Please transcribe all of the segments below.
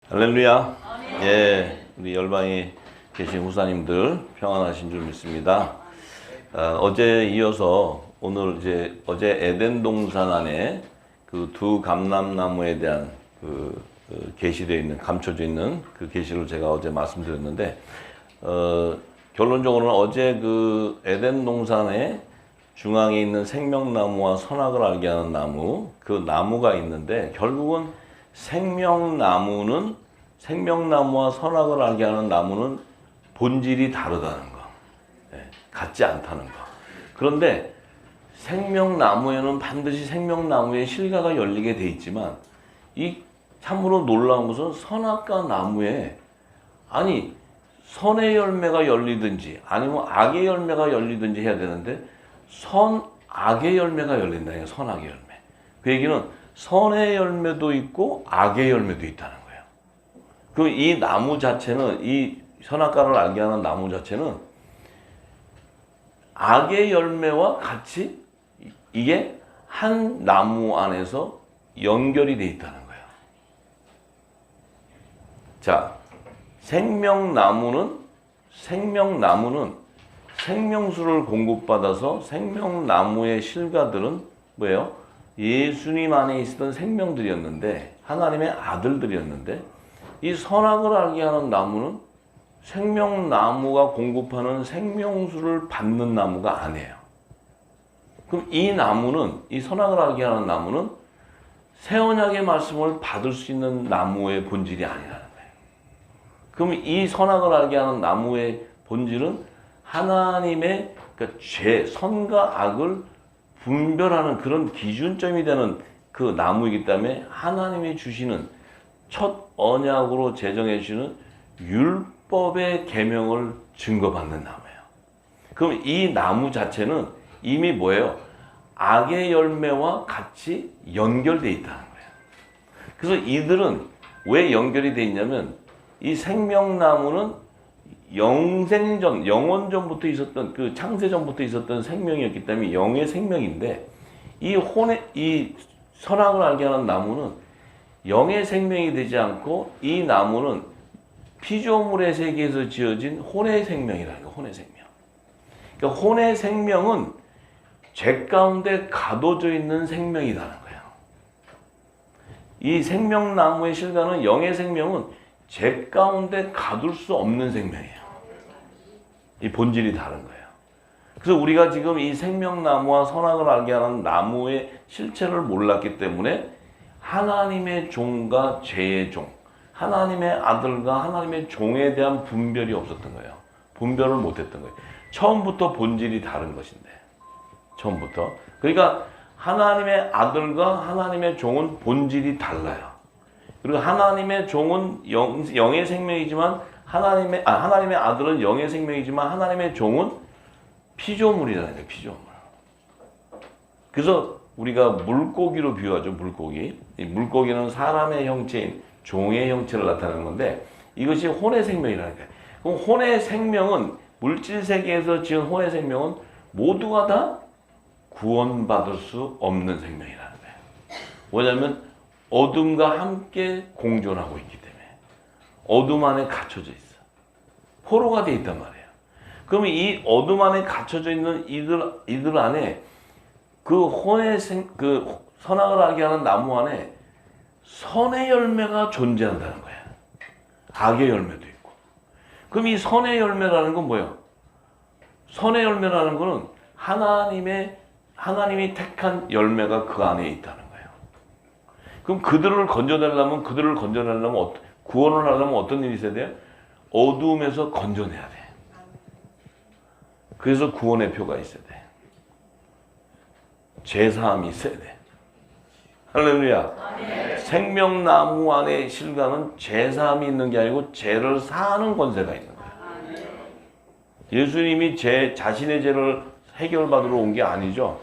할렐루야. 예, 우리 열방에 계신 후사님들 평안하신 줄 믿습니다. 어제 이어서 오늘 어제 에덴 동산 안에 그 두 감람나무에 대한 계시되어 있는, 감춰져 있는 그 계시를 제가 어제 말씀드렸는데, 결론적으로는 어제 그 에덴 동산의 중앙에 있는 생명나무와 선악을 알게 하는 나무, 그 나무가 있는데 결국은 생명나무와 선악을 알게 하는 나무는 본질이 다르다는 거, 같지 않다는 거. 그런데 생명나무에는 반드시 생명나무의 실과가 열리게 돼 있지만, 이 참으로 놀라운 것은 선악과 나무에, 아니 선의 열매가 열리든지 아니면 악의 열매가 열리든지 해야 되는데 선악의 열매가 열린다. 선악의 열매. 그 얘기는 선의 열매도 있고 악의 열매도 있다는 거예요. 그 이 나무 자체는, 이 선악과를 알게 하는 나무 자체는 악의 열매와 같이 이게 한 나무 안에서 연결이 돼 있다는 거예요. 자, 생명나무는 생명수를 공급받아서 생명나무의 실과들은 뭐예요? 예수님 안에 있었던 생명들이었는데, 하나님의 아들들이었는데, 이 선악을 알게 하는 나무는 생명나무가 공급하는 생명수를 받는 나무가 아니에요. 그럼 이 나무는, 이 선악을 알게 하는 나무는 새 언약의 말씀을 받을 수 있는 나무의 본질이 아니라는 거예요. 그럼 이 선악을 알게 하는 나무의 본질은 하나님의 선과 악을 분별하는 그런 기준점이 되는 그 나무이기 때문에 하나님이 주시는 첫 언약으로 제정해 주시는 율법의 계명을 증거받는 나무예요. 그럼 이 나무 자체는 이미 뭐예요? 악의 열매와 같이 연결되어 있다는 거예요. 그래서 이들은 왜 연결이 되어 있냐면, 이 생명나무는 영원전부터 있었던, 그 창세전부터 있었던 생명이었기 때문에 영의 생명인데, 이 선악을 알게 하는 나무는 영의 생명이 되지 않고, 이 나무는 피조물의 세계에서 지어진 혼의 생명이라는 거예요. 혼의 생명. 그러니까 혼의 생명은 죄 가운데 가둬져 있는 생명이라는 거예요. 이 생명나무의 실과는, 영의 생명은 죄 가운데 가둘 수 없는 생명이에요. 이 본질이 다른 거예요. 그래서 우리가 지금 이 생명나무와 선악을 알게 하는 나무의 실체를 몰랐기 때문에 하나님의 종과 죄의 종, 하나님의 아들과 하나님의 종에 대한 분별이 없었던 거예요. 분별을 못했던 거예요. 처음부터 본질이 다른 것인데, 처음부터. 그러니까 하나님의 아들과 하나님의 종은 본질이 달라요. 그리고 하나님의 종은 영의 생명이지만, 하나님의 아들은 영의 생명이지만, 하나님의 종은 피조물이라는 거예요. 피조물. 그래서 우리가 물고기로 비유하죠. 물고기. 이 물고기는 사람의 형체인 종의 형체를 나타내는 건데, 이것이 혼의 생명이라는 거예요. 그럼 혼의 생명은, 물질 세계에서 지은 혼의 생명은 모두가 다 구원받을 수 없는 생명이라는 거예요. 왜냐하면 어둠과 함께 공존하고 있기 때문에, 어둠 안에 갇혀져 있어. 포로가 돼 있단 말이에요. 그러면 이 어둠 안에 갇혀져 있는 이들 안에 그 선악을 알게 하는 나무 안에 선의 열매가 존재한다는 거예요. 악의 열매도 있고. 그럼 이 선의 열매라는 건 뭐예요? 선의 열매라는 거는 하나님이 택한 열매가 그 안에 있다는 거예요. 그럼 그들을 건져내려면 구원을 하려면 어떤 일이 있어야 돼요? 어두움에서 건져내야 돼. 그래서 구원의 표가 있어야 돼. 죄사함이 있어야 돼. 할렐루야. 생명나무 안에 실과는 죄사함이 있는 게 아니고 죄를 사하는 권세가 있는 거예요. 예수님이 자신의 죄를 해결받으러 온 게 아니죠.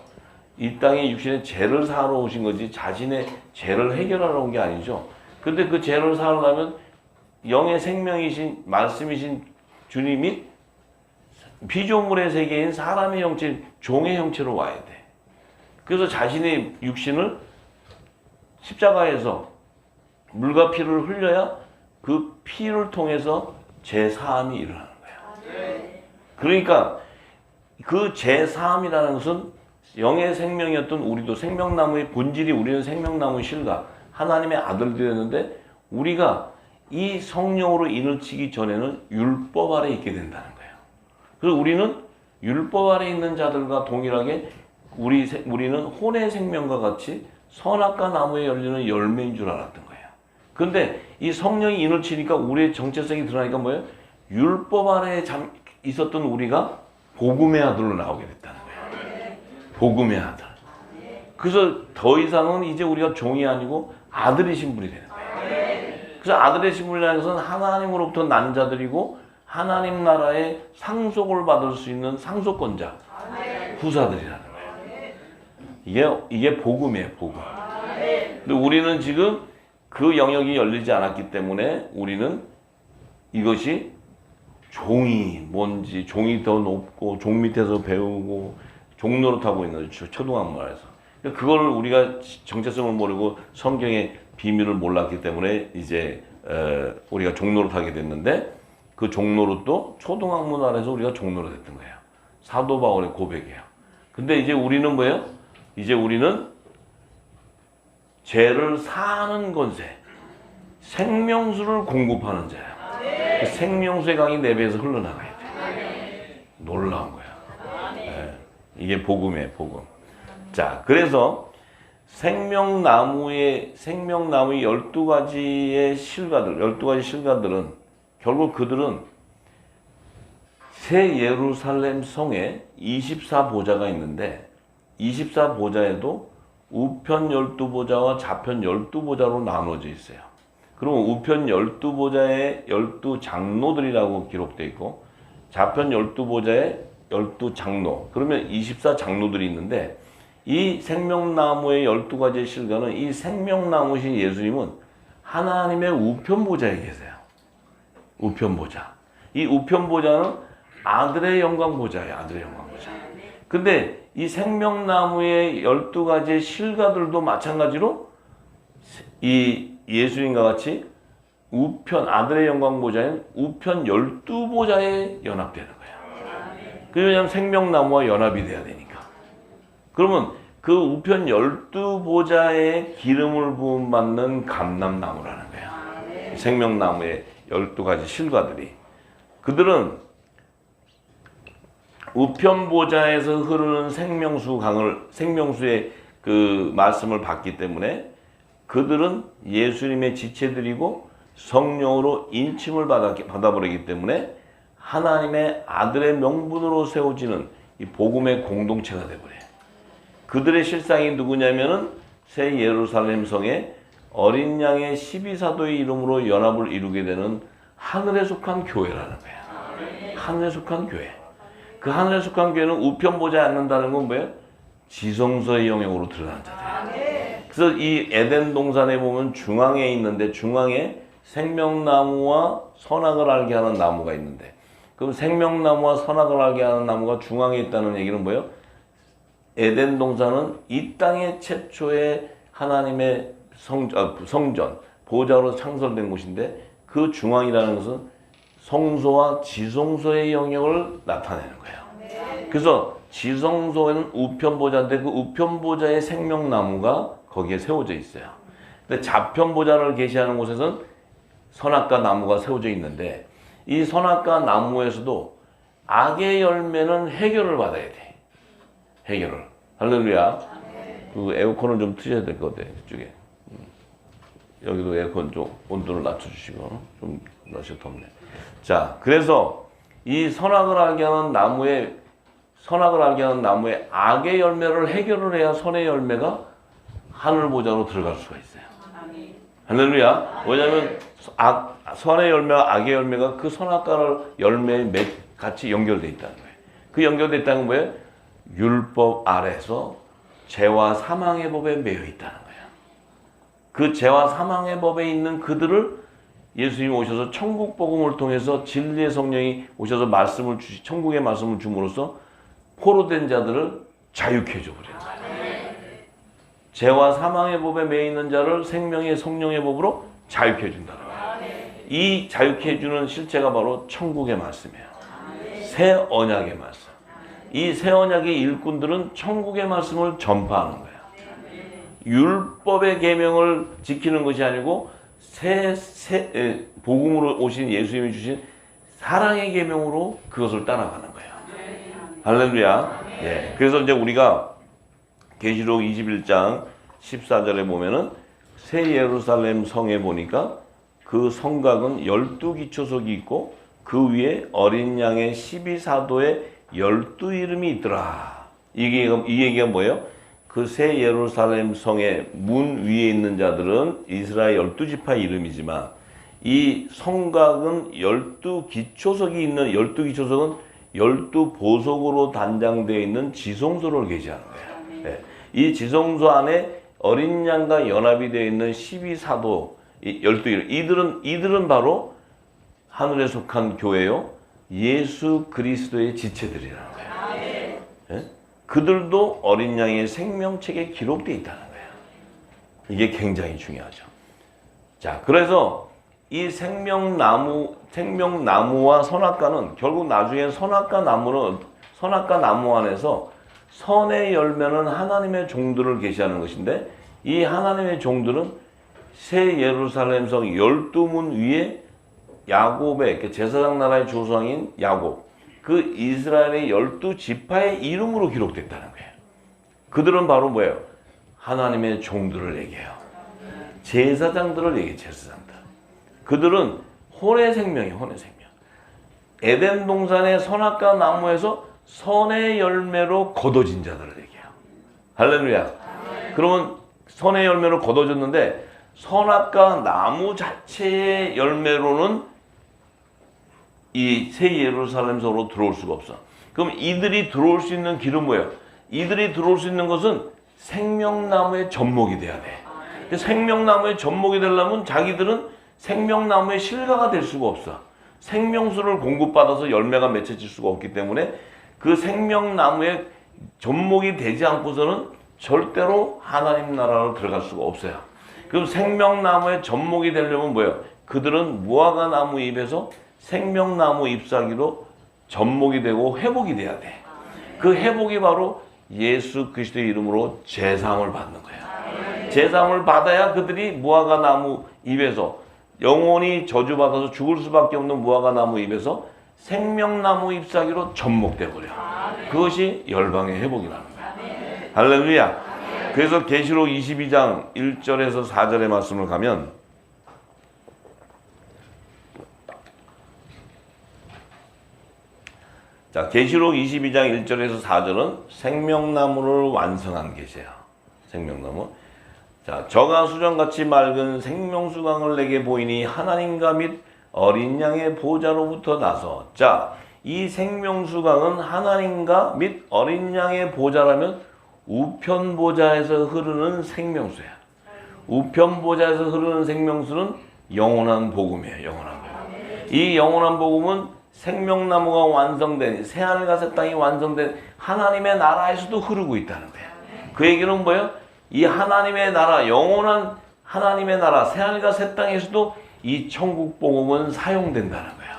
이 땅에 육신의 죄를 사하러 오신 거지, 자신의 죄를 해결하러 온 게 아니죠. 근데 그 죄를 사하려면 영의 생명이신, 말씀이신 주님이 피조물의 세계인 사람의 형체, 종의 형체로 와야 돼. 그래서 자신의 육신을 십자가에서 물과 피를 흘려야 그 피를 통해서 제사함이 일어나는 거예요. 그러니까 그 제사함이라는 것은 영의 생명이었던 우리도 생명나무의 본질이 우리는 생명나무의 실과 하나님의 아들들이었는데 우리가 이 성령으로 인을 치기 전에는 율법 아래 있게 된다는 거예요. 그래서 우리는 율법 아래 있는 자들과 동일하게 우리는 혼의 생명과 같이 선악과 나무에 열리는 열매인 줄 알았던 거예요. 그런데 이 성령이 인을 치니까 우리의 정체성이 드러나니까 뭐예요? 율법 아래 있었던 우리가 복음의 아들로 나오게 됐다는 거예요. 복음의 아들. 그래서 더 이상은 이제 우리가 종이 아니고 아들의 신분이 되는 거예요. 그래서 아들의 신분이라는 것은 하나님으로부터 난 자들이고 하나님 나라의 상속을 받을 수 있는 상속권자, 후사들이라는 거예요. 이게 복음이에요, 복음. 근데 우리는 지금 그 영역이 열리지 않았기 때문에 우리는 이것이 종이 뭔지, 종이 더 높고 종 밑에서 배우고 종노릇하고 있는 거죠, 초등학문화에서. 그거를 우리가 정체성을 모르고 성경의 비밀을 몰랐기 때문에 이제 우리가 종노릇하게 됐는데 그 종노릇도 초등학문 안에서 우리가 종노릇했던 거예요. 사도 바울의 고백이에요. 근데 이제 우리는 뭐예요? 이제 우리는 죄를 사하는 권세, 생명수를 공급하는 자예요. 그 생명수의 강이 내 배에서 흘러나가야 돼. 놀라운 거야. 네. 이게 복음이에요, 복음. 자, 그래서 생명나무의 12가지의 실과들, 12가지 실과들은 결국 그들은 새 예루살렘 성에 24보좌가 있는데 24보좌에도 우편 12보좌와 좌편 12보좌로 나눠져 있어요. 그러면 우편 12보좌에 12장로들이라고 기록되어 있고 좌편 12보좌에 12장로, 그러면 24장로들이 있는데 이 생명나무의 12가지의 실과는 이 생명나무신 예수님은 하나님의 우편보좌에 계세요. 우편보좌. 이 우편보좌는 아들의 영광보좌예요. 아들의 영광보좌. 근데 이 생명나무의 12가지의 실과들도 마찬가지로 이 예수님과 같이 우편, 아들의 영광보좌인 우편 12보좌에 연합되는 거예요. 왜냐하면 생명나무와 연합이 돼야 되니까. 그러면 그 우편 12보좌에 기름을 부음받는 감람나무라는 거예요. 생명나무의 12가지 실과들이. 그들은 우편보좌에서 흐르는 생명수의 그 말씀을 받기 때문에 그들은 예수님의 지체들이고 성령으로 인침을 받아버리기 때문에 하나님의 아들의 명분으로 세워지는 이 복음의 공동체가 되버려요. 그들의 실상이 누구냐면은 새 예루살렘 성에 어린 양의 12사도의 이름으로 연합을 이루게 되는 하늘에 속한 교회라는 거예요. 하늘에 속한 교회. 그 하늘에 속한 교회는 우편보좌에 앉는다는 건 뭐예요? 지성소의 영역으로 들어가는 자들이에요. 그래서 이 에덴 동산에 보면 중앙에 있는데 중앙에 생명나무와 선악을 알게 하는 나무가 있는데 그럼 생명나무와 선악을 알게 하는 나무가 중앙에 있다는 얘기는 뭐예요? 에덴 동산은 이 땅의 최초의 하나님의 성전, 보좌로 창설된 곳인데 그 중앙이라는 것은 성소와 지성소의 영역을 나타내는 거예요. 그래서 지성소에는 우편보좌인데 그 우편보좌의 생명나무가 거기에 세워져 있어요. 근데 좌편보좌를 계시하는 곳에서는 선악과 나무가 세워져 있는데 이 선악과 나무에서도 악의 열매는 해결을 받아야 돼. 해결을. 할렐루야. 그 에어컨을 좀 트셔야 될 것 같아요. 이쪽에. 여기도 에어컨 좀 온도를 낮춰주시고 좀 날씨가 덥네. 자, 그래서 이 선악을 알게 하는 나무의 악의 열매를 해결을 해야 선의 열매가 하늘 보좌로 들어갈 수가 있어요. 할렐루야. 왜냐하면 선의 열매와 악의 열매가 그 선악과를 열매에 같이 연결되어 있다는 거예요. 그 연결되어 있다는 건 뭐예요? 율법 아래서 죄와 사망의 법에 매여 있다는 거예요. 그 죄와 사망의 법에 있는 그들을 예수님이 오셔서 천국 복음을 통해서 진리의 성령이 오셔서 천국의 말씀을 줌으로써 포로된 자들을 자유케 해줘버리는 거예요. 죄와 사망의 법에 매여 있는 자를 생명의 성령의 법으로 자유케 해준다는 거예요. 이 자유케 해주는 실체가 바로 천국의 말씀이에요. 새 언약의 말씀. 이 새 언약의 일꾼들은 천국의 말씀을 전파하는 거예요. 율법의 계명을 지키는 것이 아니고 복음으로 오신 예수님이 주신 사랑의 계명으로 그것을 따라가는 거예요. 할렐루야. 예. 그래서 이제 우리가 계시록 21장 14절에 보면은 새 예루살렘 성에 보니까 그 성곽은 12기초석이 있고 그 위에 어린 양의 12사도의 12이름이 있더라. 이 얘기가 뭐예요? 그 새 예루살렘 성의 문 위에 있는 자들은 이스라엘 12지파 이름이지만 이 성곽은 12기초석이 있는 12기초석은 12보석으로 단장되어 있는 지성소를 계시하는 거예요. 네. 이 지성소 안에 어린 양과 연합이 되어 있는 12사도 12이름 이들은 바로 하늘에 속한 교회요 예수 그리스도의 지체들이라는 거예요. 네? 그들도 어린 양의 생명책에 기록되어 있다는 거예요. 이게 굉장히 중요하죠. 자, 그래서 이 생명나무와 선악과는 결국 나중에 선악과 나무 안에서 선의 열매는 하나님의 종들을 계시하는 것인데 이 하나님의 종들은 새 예루살렘 성 12문 위에 야곱의 제사장 나라의 조상인 야곱 그 이스라엘의 12지파의 이름으로 기록됐다는 거예요. 그들은 바로 뭐예요? 하나님의 종들을 얘기해요. 제사장들을 얘기해요. 제사장들. 그들은 혼의 생명이에요. 혼의 생명. 에덴 동산의 선악과 나무에서 선의 열매로 거둬진 자들을 얘기해요. 할렐루야. 그러면 선의 열매로 거둬졌는데 선악과 나무 자체의 열매로는 이 새 예루살렘성으로 들어올 수가 없어. 그럼 이들이 들어올 수 있는 길은 뭐예요? 이들이 들어올 수 있는 것은 생명나무의 접목이 돼야 돼. 생명나무의 접목이 되려면 자기들은 생명나무의 실과가 될 수가 없어. 생명수를 공급받아서 열매가 맺혀질 수가 없기 때문에 그 생명나무에 접목이 되지 않고서는 절대로 하나님 나라로 들어갈 수가 없어요. 그럼 생명나무에 접목이 되려면 뭐예요? 그들은 무화과 나무 잎에서 생명나무 잎사귀로 접목이 되고 회복이 돼야 돼. 그 회복이 바로 예수 그리스도의 이름으로 제사함을 받는 거예요. 제사함을 받아야 그들이 무화과 나무 잎에서 영원히 저주받아서 죽을 수밖에 없는 무화과 나무 잎에서 생명나무 잎사귀로 접목돼 버려. 그것이 열방의 회복이라는 거예요. 할렐루야. 그래서 계시록 22장 1절에서 4절의 말씀을 가면 자, 계시록 22장 1절에서 4절은 생명나무를 완성한 계시야. 생명나무. 자, 저가 수정같이 맑은 생명수강을 내게 보이니 하나님과 및 어린 양의 보좌로부터 나서. 자, 이 생명수강은 하나님과 및 어린 양의 보좌라면 우편 보좌에서 흐르는 생명수야. 우편 보좌에서 흐르는 생명수는 영원한 복음이에요. 영원한 복음. 이 영원한 복음은 생명나무가 완성된 새하늘과 새 땅이 완성된 하나님의 나라에서도 흐르고 있다는 거예요. 그 얘기는 뭐예요? 이 하나님의 나라, 영원한 하나님의 나라, 새하늘과 새 땅에서도 이 천국 복음은 사용된다는 거예요.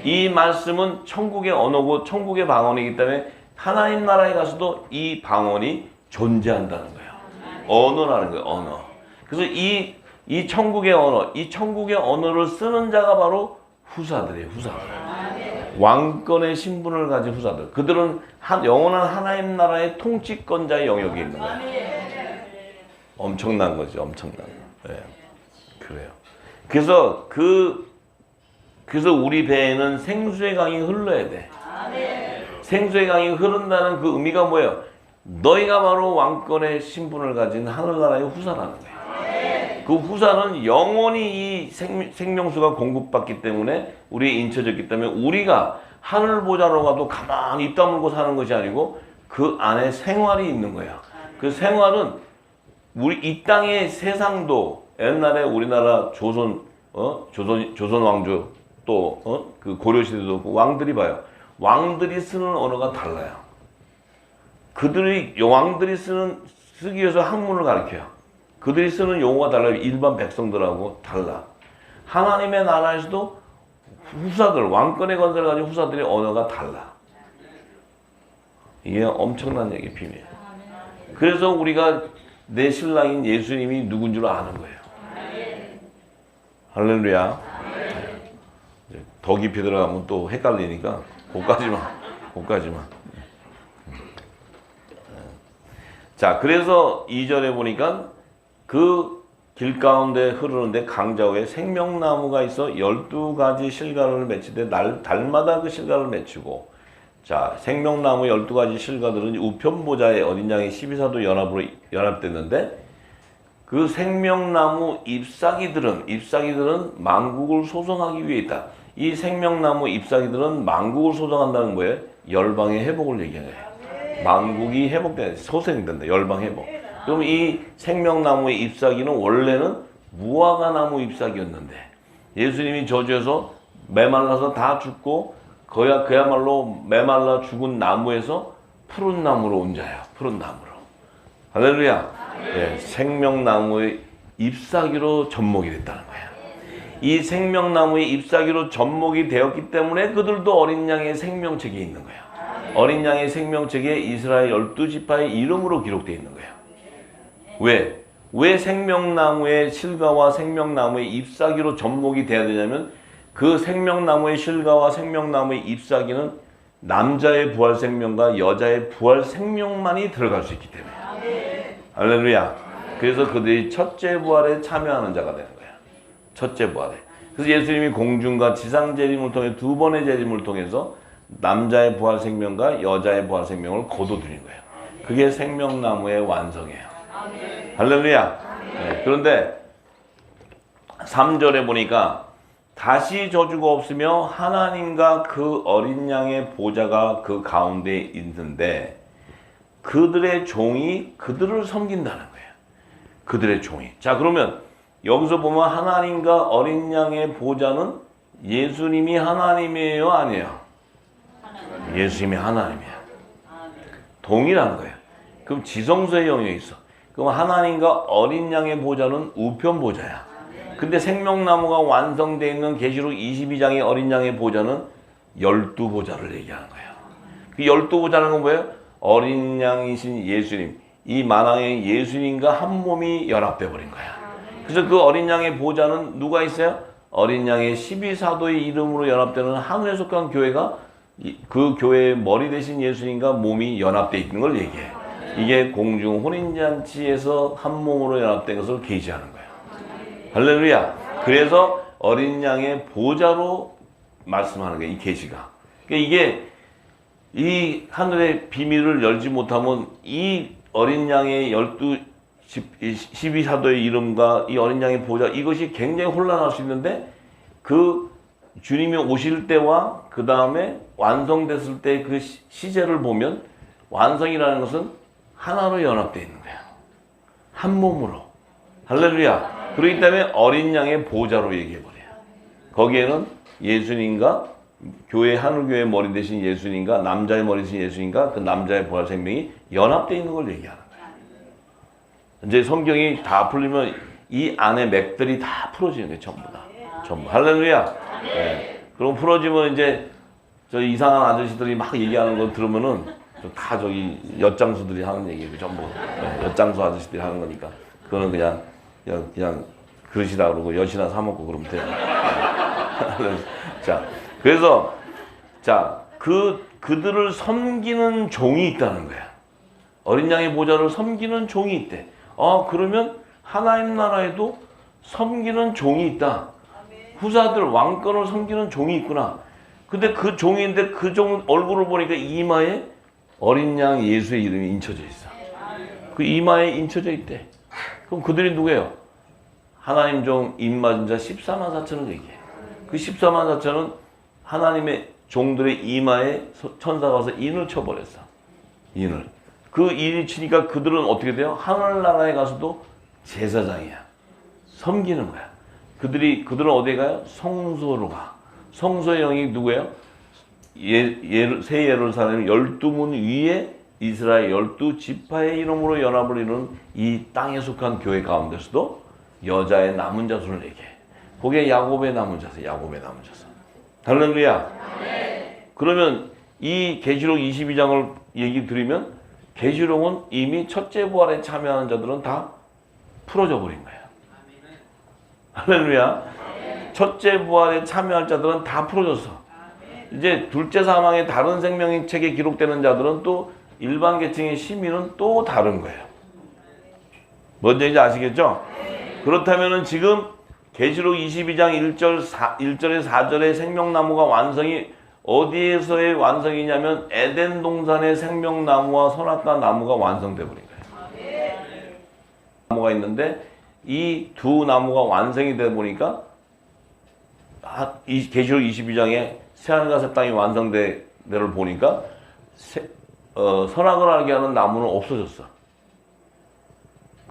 이 말씀은 천국의 언어고 천국의 방언이기 때문에 하나님 나라에 가서도 이 방언이 존재한다는 거예요. 언어라는 거예요. 언어. 그래서 이 천국의 언어, 이 천국의 언어를 쓰는 자가 바로 후사들이에요. 후사들. 왕권의 신분을 가진 후사들. 그들은 영원한 하나님 나라의 통치권자의 영역에 있는 거예요. 엄청난 거죠. 엄청난 거. 네. 그래요. 그래서 우리 배에는 생수의 강이 흘러야 돼. 생수의 강이 흐른다는 그 의미가 뭐예요? 너희가 바로 왕권의 신분을 가진 하늘나라의 후사라는 거예요. 그 후사는 영원히 이 생명수가 공급받기 때문에 우리에 인쳐졌기 때문에 우리가 하늘 보좌로 가도 가만히 입 다물고 사는 것이 아니고 그 안에 생활이 있는 거야. 그 생활은 우리 이 땅의 세상도 옛날에 우리나라 조선 왕조 또 그 고려 시대도 왕들이 봐요. 왕들이 쓰는 언어가 달라요. 왕들이 쓰기 위해서 학문을 가르쳐요. 그들이 쓰는 용어가 달라요. 일반 백성들하고 달라. 하나님의 나라에서도 후사들, 왕권의 건설을 가진 후사들의 언어가 달라. 이게 엄청난 얘기, 비밀. 그래서 우리가 내 신랑인 예수님이 누군 줄 아는 거예요. 할렐루야. 더 깊이 들어가면 또 헷갈리니까 그까지만. 자, 그래서 2절에 보니까 그 길 가운데 흐르는데 강자후에 생명나무가 있어 12가지 실과를 맺히되 달마다 그 실과를 맺히고, 자, 생명나무 12가지 실과들은 우편보좌의 어린 양의 12사도 연합으로 연합됐는데, 그 생명나무 잎사귀들은 만국을 소성하기 위해 있다. 이 생명나무 잎사귀들은 만국을 소성한다는 거예요. 열방의 회복을 얘기하는 거예요. 만국이 회복된다. 소생된다. 열방 회복. 그럼 이 생명나무의 잎사귀는 원래는 무화과 나무 잎사귀였는데, 예수님이 저주해서 메말라서 다 죽고 그야말로 메말라 죽은 나무에서 푸른 나무로 온 자야. 푸른 나무로. 할렐루야. 네, 생명나무의 잎사귀로 접목이 됐다는 거야. 이 생명나무의 잎사귀로 접목이 되었기 때문에 그들도 어린 양의 생명책에 있는 거야. 어린 양의 생명책에 이스라엘 12지파의 이름으로 기록되어 있는 거야. 왜 생명나무의 실과와 생명나무의 잎사귀로 접목이 돼야 되냐면, 그 생명나무의 실과와 생명나무의 잎사귀는 남자의 부활 생명과 여자의 부활 생명만이 들어갈 수 있기 때문에. 할렐루야. 그래서 그들이 첫째 부활에 참여하는 자가 되는 거야. 첫째 부활에. 그래서 예수님이 공중과 지상 재림을 통해 두 번의 재림을 통해서 남자의 부활 생명과 여자의 부활 생명을 거둬들인 거예요. 그게 생명나무의 완성이에요. 할렐루야. 네, 그런데 3절에 보니까 다시 저주가 없으며 하나님과 그 어린 양의 보좌가 그 가운데 있는데 그들의 종이 그들을 섬긴다는 거예요. 그들의 종이. 자, 그러면 여기서 보면 하나님과 어린 양의 보좌는 예수님이 하나님이에요, 아니에요? 예수님이 하나님이야. 동일한 거예요. 그럼 지성소의 영역이 있어. 그럼 하나님과 어린 양의 보좌는 우편 보좌야. 근데 생명나무가 완성되어 있는 계시록 22장의 어린 양의 보좌는 12보좌를 얘기하는 거예요. 그 12보좌는 건 뭐예요? 어린 양이신 예수님, 이 만왕의 예수님과 한 몸이 연합돼 버린 거야. 그래서 그 어린 양의 보좌는 누가 있어요? 어린 양의 12사도의 이름으로 연합되는 하늘에 속한 교회가 그 교회의 머리 대신 예수님과 몸이 연합되어 있는 걸 얘기해. 이게 공중 혼인잔치에서 한 몸으로 연합된 것을 계시하는 거예요. 할렐루야. 그래서 어린 양의 보좌로 말씀하는 거예요. 이 계시가. 그러니까 이게 이 하늘의 비밀을 열지 못하면 이 어린 양의 12사도의 이름과 이 어린 양의 보좌, 이것이 굉장히 혼란할 수 있는데, 그 주님이 오실 때와 그 다음에 완성됐을 때 그 시제를 보면 완성이라는 것은 하나로 연합되어 있는 거야. 한 몸으로. 할렐루야. 그렇기 때문에 어린 양의 보좌로 얘기해버려요. 거기에는 예수님과 교회, 하늘교회 머리 대신 예수님과 남자의 머리 대신 예수님과 그 남자의 부활 생명이 연합되어 있는 걸 얘기하는 거야. 이제 성경이 다 풀리면 이 안에 맥들이 다 풀어지는 거예요. 전부 다. 전부. 할렐루야. 네. 그럼 풀어지면 이제 저 이상한 아저씨들이 막 얘기하는 거 들으면은 다 저기 엿장수들이 하는 얘기예요. 전부. 네. 엿장수 아저씨들이 하는 거니까. 그거는 그냥 그릇이라 그러고 엿이나 사 먹고 그러면 돼요. 자, 그래서 그들을 섬기는 종이 있다는 거야. 어린 양의 보좌를 섬기는 종이 있대. 그러면 하나님 나라에도 섬기는 종이 있다. 후사들 왕권을 섬기는 종이 있구나. 근데 그 종인데 그 종 얼굴을 보니까 이마에 어린 양 예수의 이름이 인쳐져 있어. 그 이마에 인쳐져 있대. 그럼 그들이 누구예요? 하나님 종 입맞은 자 14만 4천을 얘기해. 그 14만 4천은 하나님의 종들의 이마에 천사가 와서 인을 쳐버렸어. 인을. 그 인이 치니까 그들은 어떻게 돼요? 하늘나라에 가서도 제사장이야. 섬기는 거야. 그들은 어디에 가요? 성소로 가. 성소의 영이 누구예요? 새 예루살렘 12문 위에 이스라엘 12지파의 이름으로 연합을 이루는 이 땅에 속한 교회 가운데서도 여자의 남은 자손을 얘기해. 그게 야곱의 남은 자손, 야곱의 남은 자손. 할렐루야. 그러면 이 계시록 22장을 얘기 드리면 계시록은 이미 첫째 부활에 참여하는 자들은 다 풀어져 버린 거예요. 할렐루야. 첫째 부활에 참여할 자들은 다 풀어졌어. 이제 둘째 사망의 다른 생명의 책에 기록되는 자들은 또 일반 계층의 시민은 또 다른 거예요. 뭔지 이제 아시겠죠? 그렇다면은 지금 계시록 22장 1절에 4절의 생명나무가 완성이 어디에서의 완성이냐면 에덴 동산의 생명나무와 선악과 나무가 완성돼 버린 거예요. 나무가 있는데 이 두 나무가 완성이 돼 보니까 이 계시록 22장에 새하늘과 새 땅이 완성된 데를 보니까 선악을 알게 하는 나무는 없어졌어.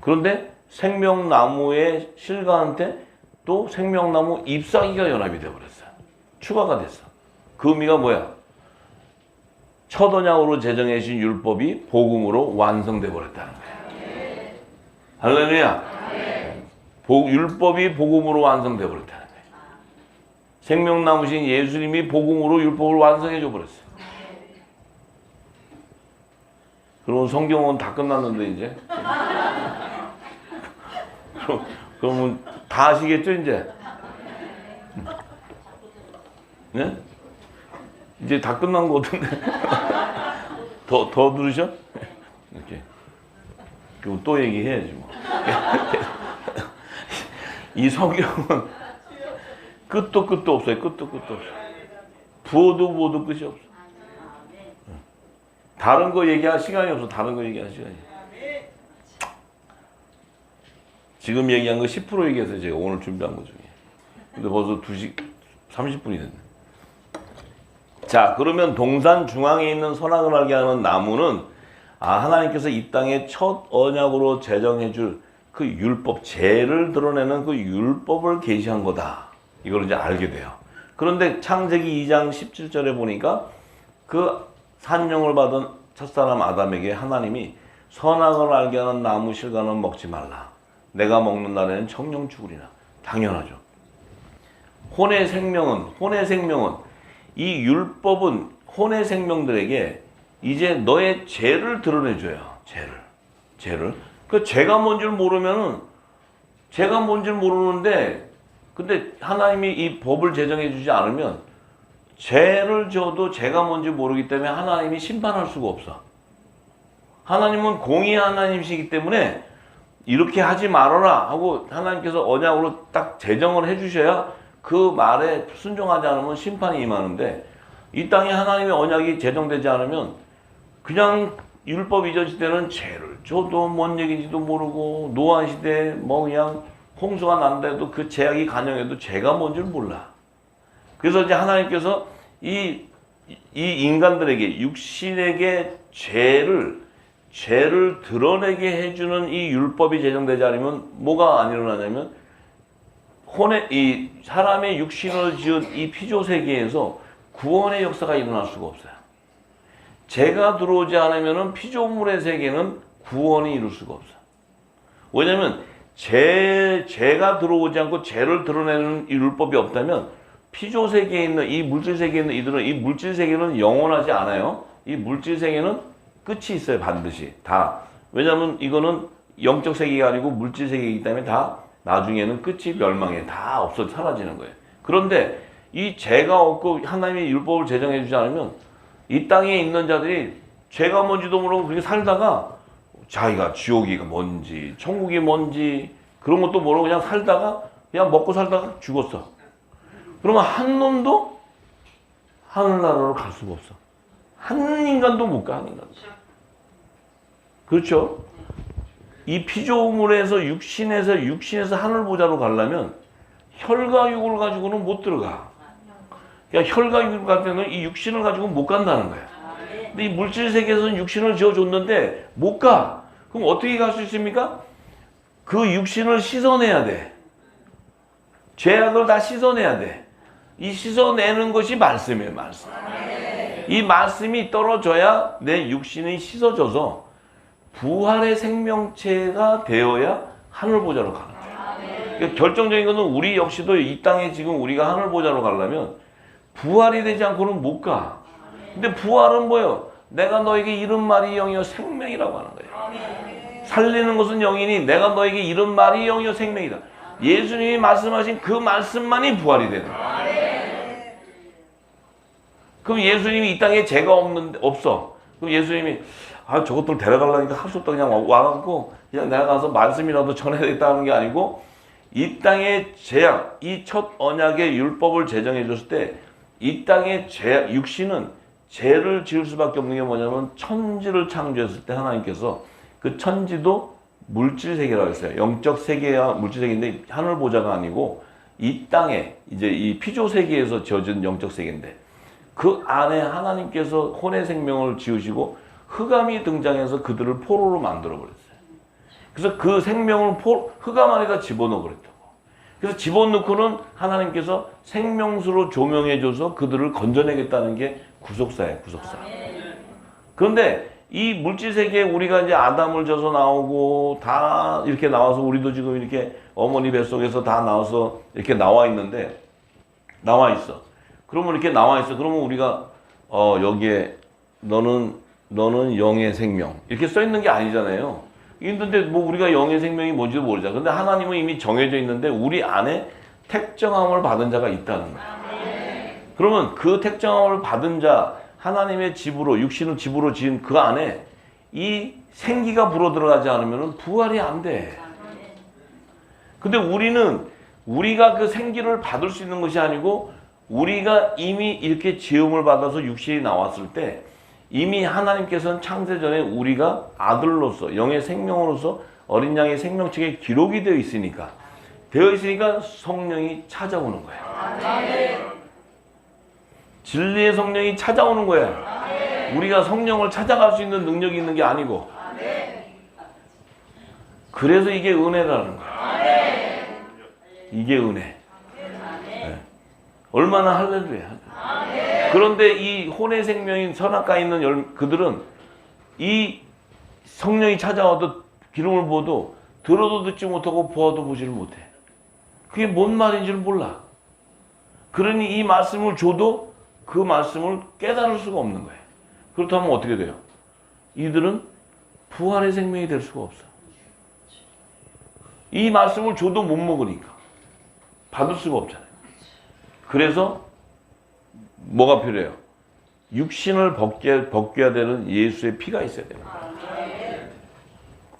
그런데 생명나무의 실과한테 또 생명나무 잎사귀가 연합이 되어버렸어요. 추가가 됐어. 그 의미가 뭐야? 첫 언약으로 제정해 주신 율법이 복음으로 완성돼 버렸다는 거예요. 할렐루야. 율법이 복음으로 완성돼 버렸다는 거예요. 생명나무신 예수님이 복음으로 율법을 완성해 줘 버렸어요. 그러면 성경은 다 끝났는데 이제 그러면 다 아시겠죠 이제? 네? 이제 다 끝난 거 같은데 더 들으셔? 이렇게 그리고 또 얘기해야지 뭐. 이 성경은 끝도 없어요. 끝도 없어. 부어도 끝이 없어. 다른 거 얘기할 시간이 없어. 다른 거 얘기할 시간이. 지금 얘기한 거 10% 얘기했어요. 제가 오늘 준비한 거 중에. 근데 벌써 2시 30분이 됐네. 자, 그러면 동산 중앙에 있는 선악을 알게 하는 나무는 하나님께서 이 땅에 첫 언약으로 제정해 줄 그 율법, 죄를 드러내는 그 율법을 계시한 거다. 이걸 이제 알게 돼요. 그런데 창세기 2장 17절에 보니까 그 산령을 받은 첫사람 아담에게 하나님이 선악을 알게 하는 나무 실과는 먹지 말라. 내가 먹는 날에는 청령 죽으리라. 당연하죠. 혼의 생명은 이 율법은 혼의 생명들에게 이제 너의 죄를 드러내줘요. 죄를. 그 죄가 뭔지를 모르면은 죄가 뭔지를 모르는데 근데 하나님이 이 법을 제정해 주지 않으면 죄를 져도 죄가 뭔지 모르기 때문에 하나님이 심판할 수가 없어. 하나님은 공의의 하나님이시기 때문에 이렇게 하지 말아라 하고 하나님께서 언약으로 딱 제정을 해주셔야 그 말에 순종하지 않으면 심판이 임하는데 이 땅에 하나님의 언약이 제정되지 않으면 그냥 율법 이전 시대는 죄를 져도 뭔 얘기인지도 모르고 노아 시대 뭐 그냥 홍수가 난다해도 그 죄악이 간영해도 죄가 뭔지를 몰라. 그래서 이제 하나님께서 이 인간들에게 육신에게 죄를 드러내게 해주는 이 율법이 제정되지 않으면 뭐가 안 일어나냐면 이 사람의 육신으로 지은 이 피조 세계에서 구원의 역사가 일어날 수가 없어요. 죄가 들어오지 않으면 피조물의 세계는 구원이 이룰 수가 없어요. 왜냐하면 죄가 들어오지 않고 죄를 드러내는 이 율법이 없다면 피조 세계에 있는 이 물질 세계에 있는 이들은 이 물질 세계는 영원하지 않아요. 이 물질 세계는 끝이 있어요. 반드시 다. 왜냐하면 이거는 영적 세계가 아니고 물질 세계이기 때문에 다 나중에는 끝이 멸망해. 다 없어 사라지는 거예요. 그런데 이 죄가 없고 하나님의 율법을 제정해 주지 않으면 이 땅에 있는 자들이 죄가 뭔지도 모르고 그렇게 살다가 자기가 지옥이 뭔지 천국이 뭔지 그런 것도 모르고 그냥 살다가 그냥 먹고 살다가 죽었어. 그러면 한 놈도 하늘나라로 갈 수가 없어. 한 인간도 못 가. 한 인간도. 그렇죠? 이 피조물에서 육신에서 하늘 보좌로 가려면 혈과 육을 가지고는 못 들어가. 그러니까 혈과 육을 갈 때는 이 육신을 가지고 못 간다는 거야. 근데 이 물질 세계에서는 육신을 지어줬는데 못 가. 그럼 어떻게 갈 수 있습니까? 그 육신을 씻어내야 돼. 죄악을 다 씻어내야 돼. 이 씻어내는 것이 말씀이에요. 말씀. 이 말씀이 떨어져야 내 육신이 씻어져서 부활의 생명체가 되어야 하늘 보좌로 가는 거예요. 그러니까 결정적인 것은 우리 역시도 이 땅에 지금 우리가 하늘 보좌로 가려면 부활이 되지 않고는 못 가. 근데 부활은 뭐예요? 내가 너에게 이른 말이 영이요 생명이라고 하는 거예요. 살리는 것은 영이니 내가 너에게 이른 말이 영이요 생명이다. 예수님이 말씀하신 그 말씀만이 부활이 되는 거예요. 그럼 예수님이 이 땅에 죄가 없어. 그럼 예수님이 저것들 데려가려니까 할 수 없다 그냥 와갖고 그냥 내가 가서 말씀이라도 전해야 되겠다는 게 아니고 이 땅의 죄악, 이 첫 언약의 율법을 제정해 줬을 때 이 땅의 죄악, 육신은 죄를 지을 수밖에 없는 게 뭐냐면 천지를 창조했을 때 하나님께서 그 천지도 물질 세계라고 했어요. 영적 세계와 물질 세계인데 하늘 보좌가 아니고 이 땅에 이제 이 피조 세계에서 지어진 영적 세계인데 그 안에 하나님께서 혼의 생명을 지으시고 흑암이 등장해서 그들을 포로로 만들어 버렸어요. 그래서 그 생명을 흑암 안에다 집어넣어 버렸다고. 그래서 집어넣고는 하나님께서 생명수로 조명해줘서 그들을 건져내겠다는 게 구속사예요, 구속사. 그런데 이 물질 세계에 우리가 이제 아담을 져서 나오고 다 이렇게 나와서 우리도 지금 이렇게 어머니 뱃속에서 다 나와서 이렇게 나와 있는데 나와 있어. 그러면 이렇게 나와 있어. 그러면 우리가 여기에 너는 영의 생명 이렇게 써 있는 게 아니잖아요. 근데 뭐 우리가 영의 생명이 뭔지도 모르잖아. 근데 하나님은 이미 정해져 있는데 우리 안에 택정함을 받은 자가 있다는 거야. 그러면 그 택정함을 받은 자 하나님의 집으로 육신을 집으로 지은 그 안에 이 생기가 불어 들어가지 않으면 부활이 안 돼. 근데 우리가 그 생기를 받을 수 있는 것이 아니고 우리가 이미 이렇게 지음을 받아서 육신이 나왔을 때 이미 하나님께서는 창세전에 우리가 아들로서 영의 생명으로서 어린 양의 생명책에 기록이 되어 있으니까 성령이 찾아오는 거예요. 진리의 성령이 찾아오는 거예요. 우리가 성령을 찾아갈 수 있는 능력이 있는 게 아니고 그래서 이게 은혜라는 거예요. 이게 은혜. 네. 얼마나 할렐루야. 그런데 이 혼의 생명인 선악가에 있는 그들은 이 성령이 찾아와도 기름을 부어도 들어도 듣지 못하고 보아도 보지를 못해. 그게 뭔 말인지를 몰라. 그러니 이 말씀을 줘도 그 말씀을 깨달을 수가 없는 거예요. 그렇다면 어떻게 돼요? 이들은 부활의 생명이 될 수가 없어. 이 말씀을 줘도 못 먹으니까 받을 수가 없잖아요. 그래서 뭐가 필요해요? 육신을 벗겨야 되는 예수의 피가 있어야 됩니다.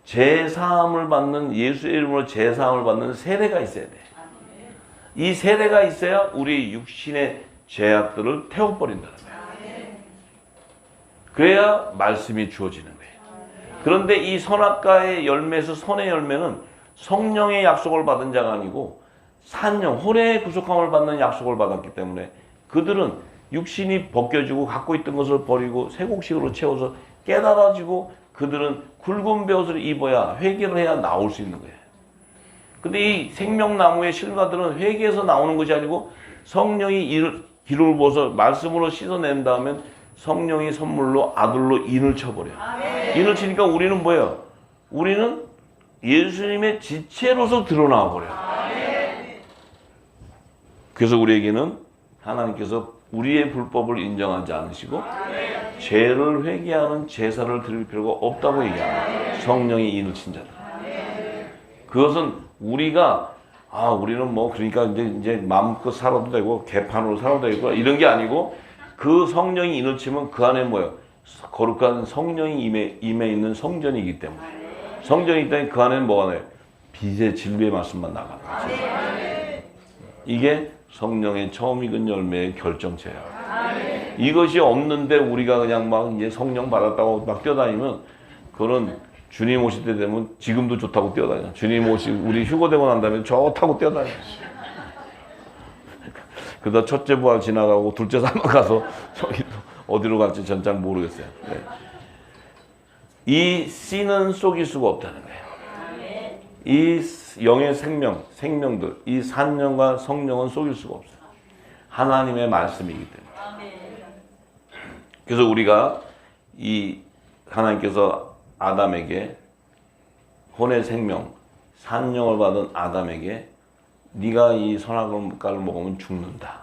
제사함을 받는 예수의 이름으로 제사함을 받는 세례가 있어야 돼. 이 세례가 있어야 우리 육신의 죄악들을 태워버린다는 거예요. 그래야 말씀이 주어지는 거예요. 그런데 이 선악과의 열매에서 선의 열매는 성령의 약속을 받은 자가 아니고 산령, 혼의 구속함을 받는 약속을 받았기 때문에 그들은 육신이 벗겨지고 갖고 있던 것을 버리고 새곡식으로 채워서 깨달아지고 그들은 굵은 베옷을 입어야 회개를 해야 나올 수 있는 거예요. 근데 이 생명나무의 실과들은 회개에서 나오는 것이 아니고 성령이 기름을 부어서 말씀으로 씻어낸 다음에 성령이 선물로 아들로 인을 쳐버려요. 인을 치니까 우리는 뭐예요? 우리는 예수님의 지체로서 드러나와 버려요. 그래서 우리에게는 하나님께서 우리의 불법을 인정하지 않으시고 죄를 회개하는 제사를 드릴 필요가 없다고 얘기합니다. 성령이 인을 친 자들. 그것은 우리가 우리는 뭐 그러니까 이제 마음껏 살아도 되고 개판으로 살아도 되고 이런 게 아니고 그 성령이 인을 치면 그 안에 뭐예요? 거룩한 성령이 임해 있는 성전이기 때문에 성전이기 때문에 그 안에는 뭐가 나요? 빛의 진리의 말씀만 나가는 거죠. 이게 성령의 처음 익은 열매의 결정체야. 이것이 없는데 우리가 그냥 막 이제 성령 받았다고 막 뛰어다니면 그거는 주님 오실 때 되면 지금도 좋다고 뛰어다녀. 주님 우리 휴거되고 난 다음에 좋다고 뛰어다녀. 그러다 첫째 부활 지나가고 둘째 사망 가서 저기 또 어디로 갈지 전 잘 모르겠어요. 네. 이 씨는 속일 수가 없다는 거예요. 이 영의 생명들, 이 산령과 성령은 속일 수가 없어요. 하나님의 말씀이기 때문에. 그래서 우리가 이 하나님께서 아담에게 혼의 생명, 산령을 받은 아담에게 네가 이 선악과를 먹으면 죽는다.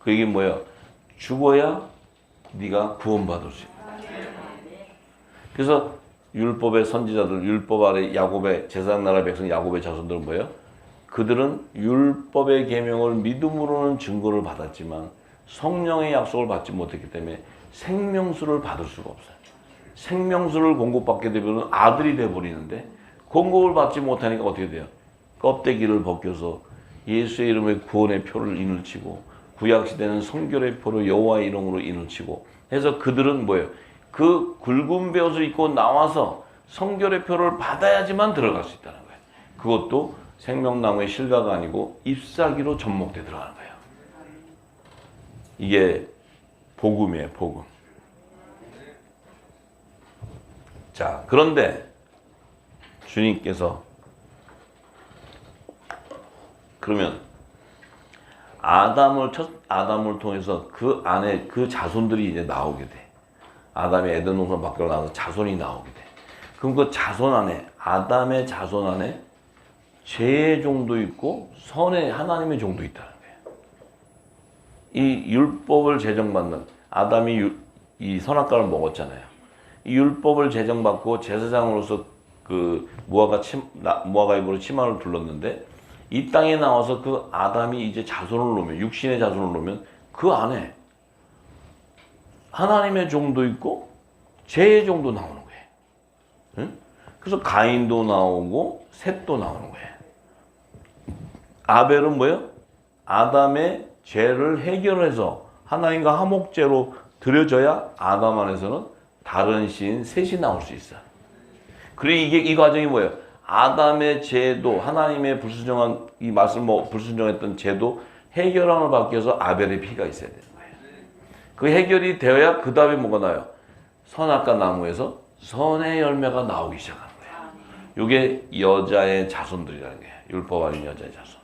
그 얘기 뭐예요? 죽어야 네가 구원받을 수 있다. 그래서 율법의 선지자들, 율법 아래 야곱의 제사장 나라 백성 야곱의 자손들은 뭐예요? 그들은 율법의 계명을 믿음으로는 증거를 받았지만 성령의 약속을 받지 못했기 때문에 생명수를 받을 수가 없어요. 생명수를 공급받게 되면 아들이 돼버리는데 공급을 받지 못하니까 어떻게 돼요? 껍데기를 벗겨서 예수의 이름의 구원의 표를 인을 치고 구약시대는 성결의 표로 여호와의 이름으로 인을 치고 해서 그들은 뭐예요? 그 굵은 베옷을 입고 나와서 성결의 표를 받아야지만 들어갈 수 있다는 거예요. 그것도 생명나무의 실과가 아니고 잎사귀로 접목돼 들어가는 거예요. 이게 복음이에요, 복음. 자, 그런데 주님께서 그러면 첫 아담을 통해서 그 안에 그 자손들이 이제 나오게 돼. 아담이 에덴 동산 밖으로 나와서 자손이 나오게 돼. 그럼 그 자손 안에, 아담의 자손 안에 죄의 종도 있고 선의 하나님의 종도 있다는 거예요. 이 율법을 제정받는 아담이 이 선악과를 먹었잖아요. 이 율법을 제정받고 제사장으로서 그 무화과 잎으로 치마를 둘렀는데 이 땅에 나와서 그 아담이 이제 자손을 놓으면 육신의 자손을 놓으면 그 안에 하나님의 종도 있고 죄의 종도 나오는 거예요. 응? 그래서 가인도 나오고 셋도 나오는 거예요. 아벨은 뭐예요? 아담의 죄를 해결해서 하나님과 화목제로 드려져야 아담 안에서는 다른 씨인 셋이 나올 수 있어요. 그리고 이 과정이 뭐예요? 아담의 죄도 하나님의 불순종한 이 말씀 불순종했던 죄도 해결함을 받기 위해서 아벨의 피가 있어야 되는 거예요. 그 해결이 되어야 그 다음에 뭐가 나요? 선악과 나무에서 선의 열매가 나오기 시작하는 거예요. 이게 여자의 자손들이라는 거예요. 율법 아닌 여자의 자손.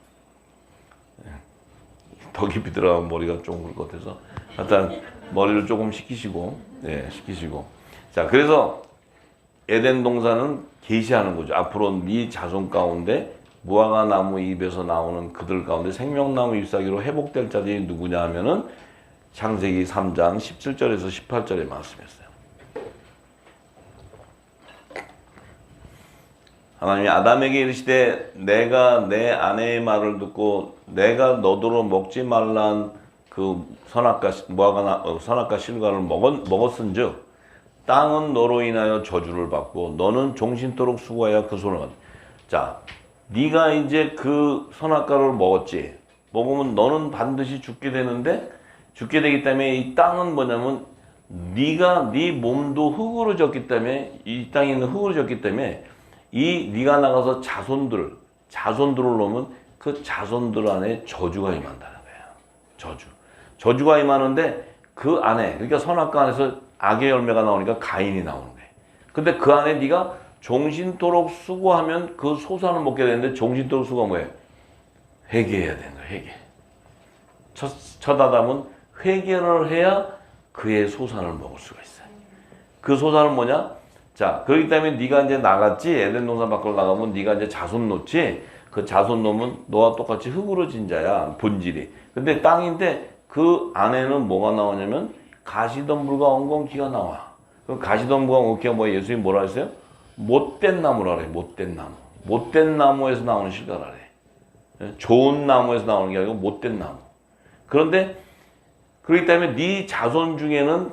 더 깊이 들어가면 머리가 좀 굵을 것 같아서 일단 머리를 조금 식히시고, 식히시고. 자, 그래서 에덴 동산은 계시하는 거죠. 앞으로 네 자손 가운데 무화과 나무 잎에서 나오는 그들 가운데 생명나무 잎사귀로 회복될 자들이 누구냐 하면은 창세기 3장 17절에서 18절에 말씀했어요. 하나님이 아담에게 이르시되 내가 내 아내의 말을 듣고 내가 너더러 먹지 말란 그 선악과 실과를 먹었은즉 땅은 너로 인하여 저주를 받고 너는 종신토록 수고하여 그 손을 받. 자, 네가 이제 그 선악과를 먹었지. 먹으면 너는 반드시 죽게 되는데 죽게 되기 때문에 이 땅은 뭐냐면 네 몸도 흙으로 졌기 때문에 이 땅에 있는 흙으로 졌기 때문에 네가 나가서 자손들을 놓으면 그 자손들 안에 저주가 임한다는 거예요. 저주가 임하는데 그 안에 그러니까 선악과 안에서 악의 열매가 나오니까 가인이 나오는 거예요. 근데 그 안에 네가 종신토록 수고하면 그 소산을 먹게 되는데 종신토록 수고가 뭐예요? 회개해야 되는 거예요. 회개. 첫 아담은 회개를 해야 그의 소산을 먹을 수가 있어요. 그 소산은 뭐냐? 자, 그렇기 때문에 네가 이제 나갔지. 에덴 동산 밖으로 나가면 네가 이제 자손 놓지. 그 자손 놓으면 너와 똑같이 흙으로 진 자야. 본질이. 근데 땅인데 그 안에는 뭐가 나오냐면 가시덤불과 엉겅퀴가 나와. 그 가시덤불과 엉겅퀴가 뭐예요? 예수님이 뭐라 했어요? 못된 나무라 그래. 못된 나무. 못된 나무에서 나오는 실과라 그래. 좋은 나무에서 나오는 게 아니고 못된 나무. 그런데 그렇기 때문에 네 자손 중에는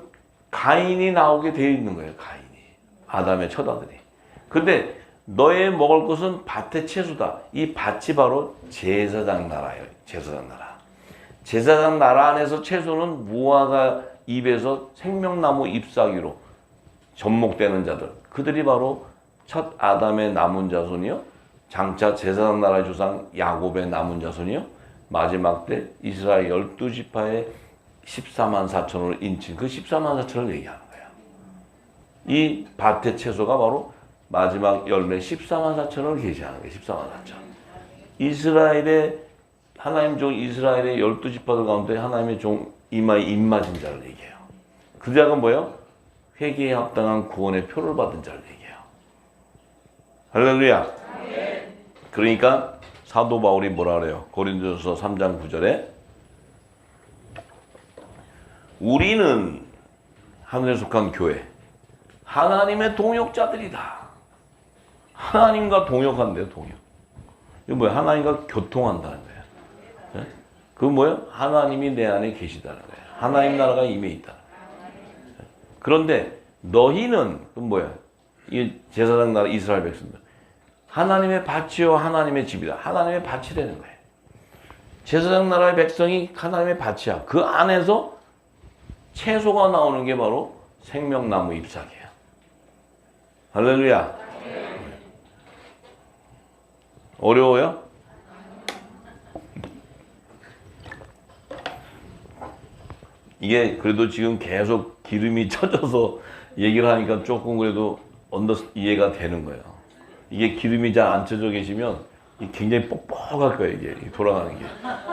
가인이 나오게 되어 있는 거예요. 가인이. 아담의 첫아들이. 근데 너의 먹을 것은 밭의 채소다. 이 밭이 바로 제사장 나라예요. 제사장 나라. 제사장 나라 안에서 채소는 무화과 잎에서 생명나무 잎사귀로 접목되는 자들. 그들이 바로 첫 아담의 남은 자손이요. 장차 제사장 나라의 조상 야곱의 남은 자손이요. 마지막 때 이스라엘 12지파의 14만 4천을 인친 그 14만 4천을 얘기하는 거예요. 이 밭의 채소가 바로 마지막 열매 14만 4천을 계시하는 거예요. 14만 4천. 이스라엘의 하나님 종 이스라엘의 12지파들 가운데 하나님의 종 이마에 입맞은 자를 얘기해요. 그 자가 뭐예요? 회개에 합당한 구원의 표를 받은 자를 얘기해요. 할렐루야. 그러니까 사도 바울이 뭐라 그래요? 고린도전서 3장 9절에 우리는 하늘에 속한 교회 하나님의 동역자들이다. 하나님과 동역한대요. 동역. 이거 뭐야? 하나님과 교통한다는 거예요. 네? 그건 뭐예요? 하나님이 내 안에 계시다는 거예요. 하나님 나라가 임해 있다. 그런데 너희는 그건 뭐야? 이 제사장 나라 이스라엘 백성들 하나님의 밭이요 하나님의 집이다. 하나님의 밭이 되는 거예요. 제사장 나라의 백성이 하나님의 밭이야. 그 안에서 채소가 나오는 게 바로 생명나무 잎사귀야. 할렐루야. 어려워요? 이게 그래도 지금 계속 기름이 쳐져서 얘기를 하니까 조금 그래도 이해가 되는 거예요. 이게 기름이 잘 안 쳐져 계시면 굉장히 뻑뻑할 거예요. 이게 돌아가는 게.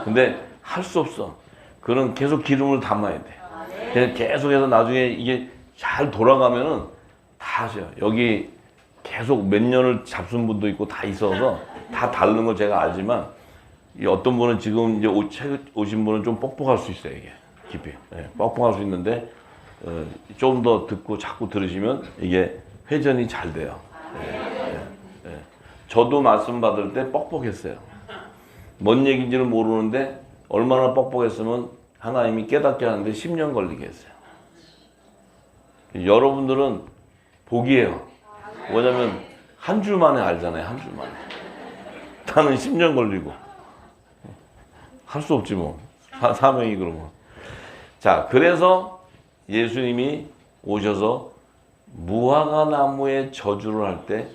근데 할 수 없어. 그런 계속 기름을 담아야 돼. 계속해서 나중에 이게 잘 돌아가면은 다 하셔요. 여기 계속 몇 년을 잡순 분도 있고 다 있어서 다 다른 걸 제가 알지만 어떤 분은 지금 이제 오신 분은 좀 뻑뻑할 수 있어요. 이게 깊이. 네, 뻑뻑할 수 있는데 좀 더 듣고 자꾸 들으시면 이게 회전이 잘 돼요. 저도 말씀 받을 때 뻑뻑했어요. 뭔 얘기인지는 모르는데 얼마나 뻑뻑했으면 하나님이 깨닫게 하는데 10년 걸리게 했어요. 여러분들은 복이에요. 왜냐면 한 주 만에 알잖아요. 한 주 만에. 나는 10년 걸리고. 할 수 없지 뭐. 사명이 그러면. 자, 그래서 예수님이 오셔서 무화과 나무의 저주를 할 때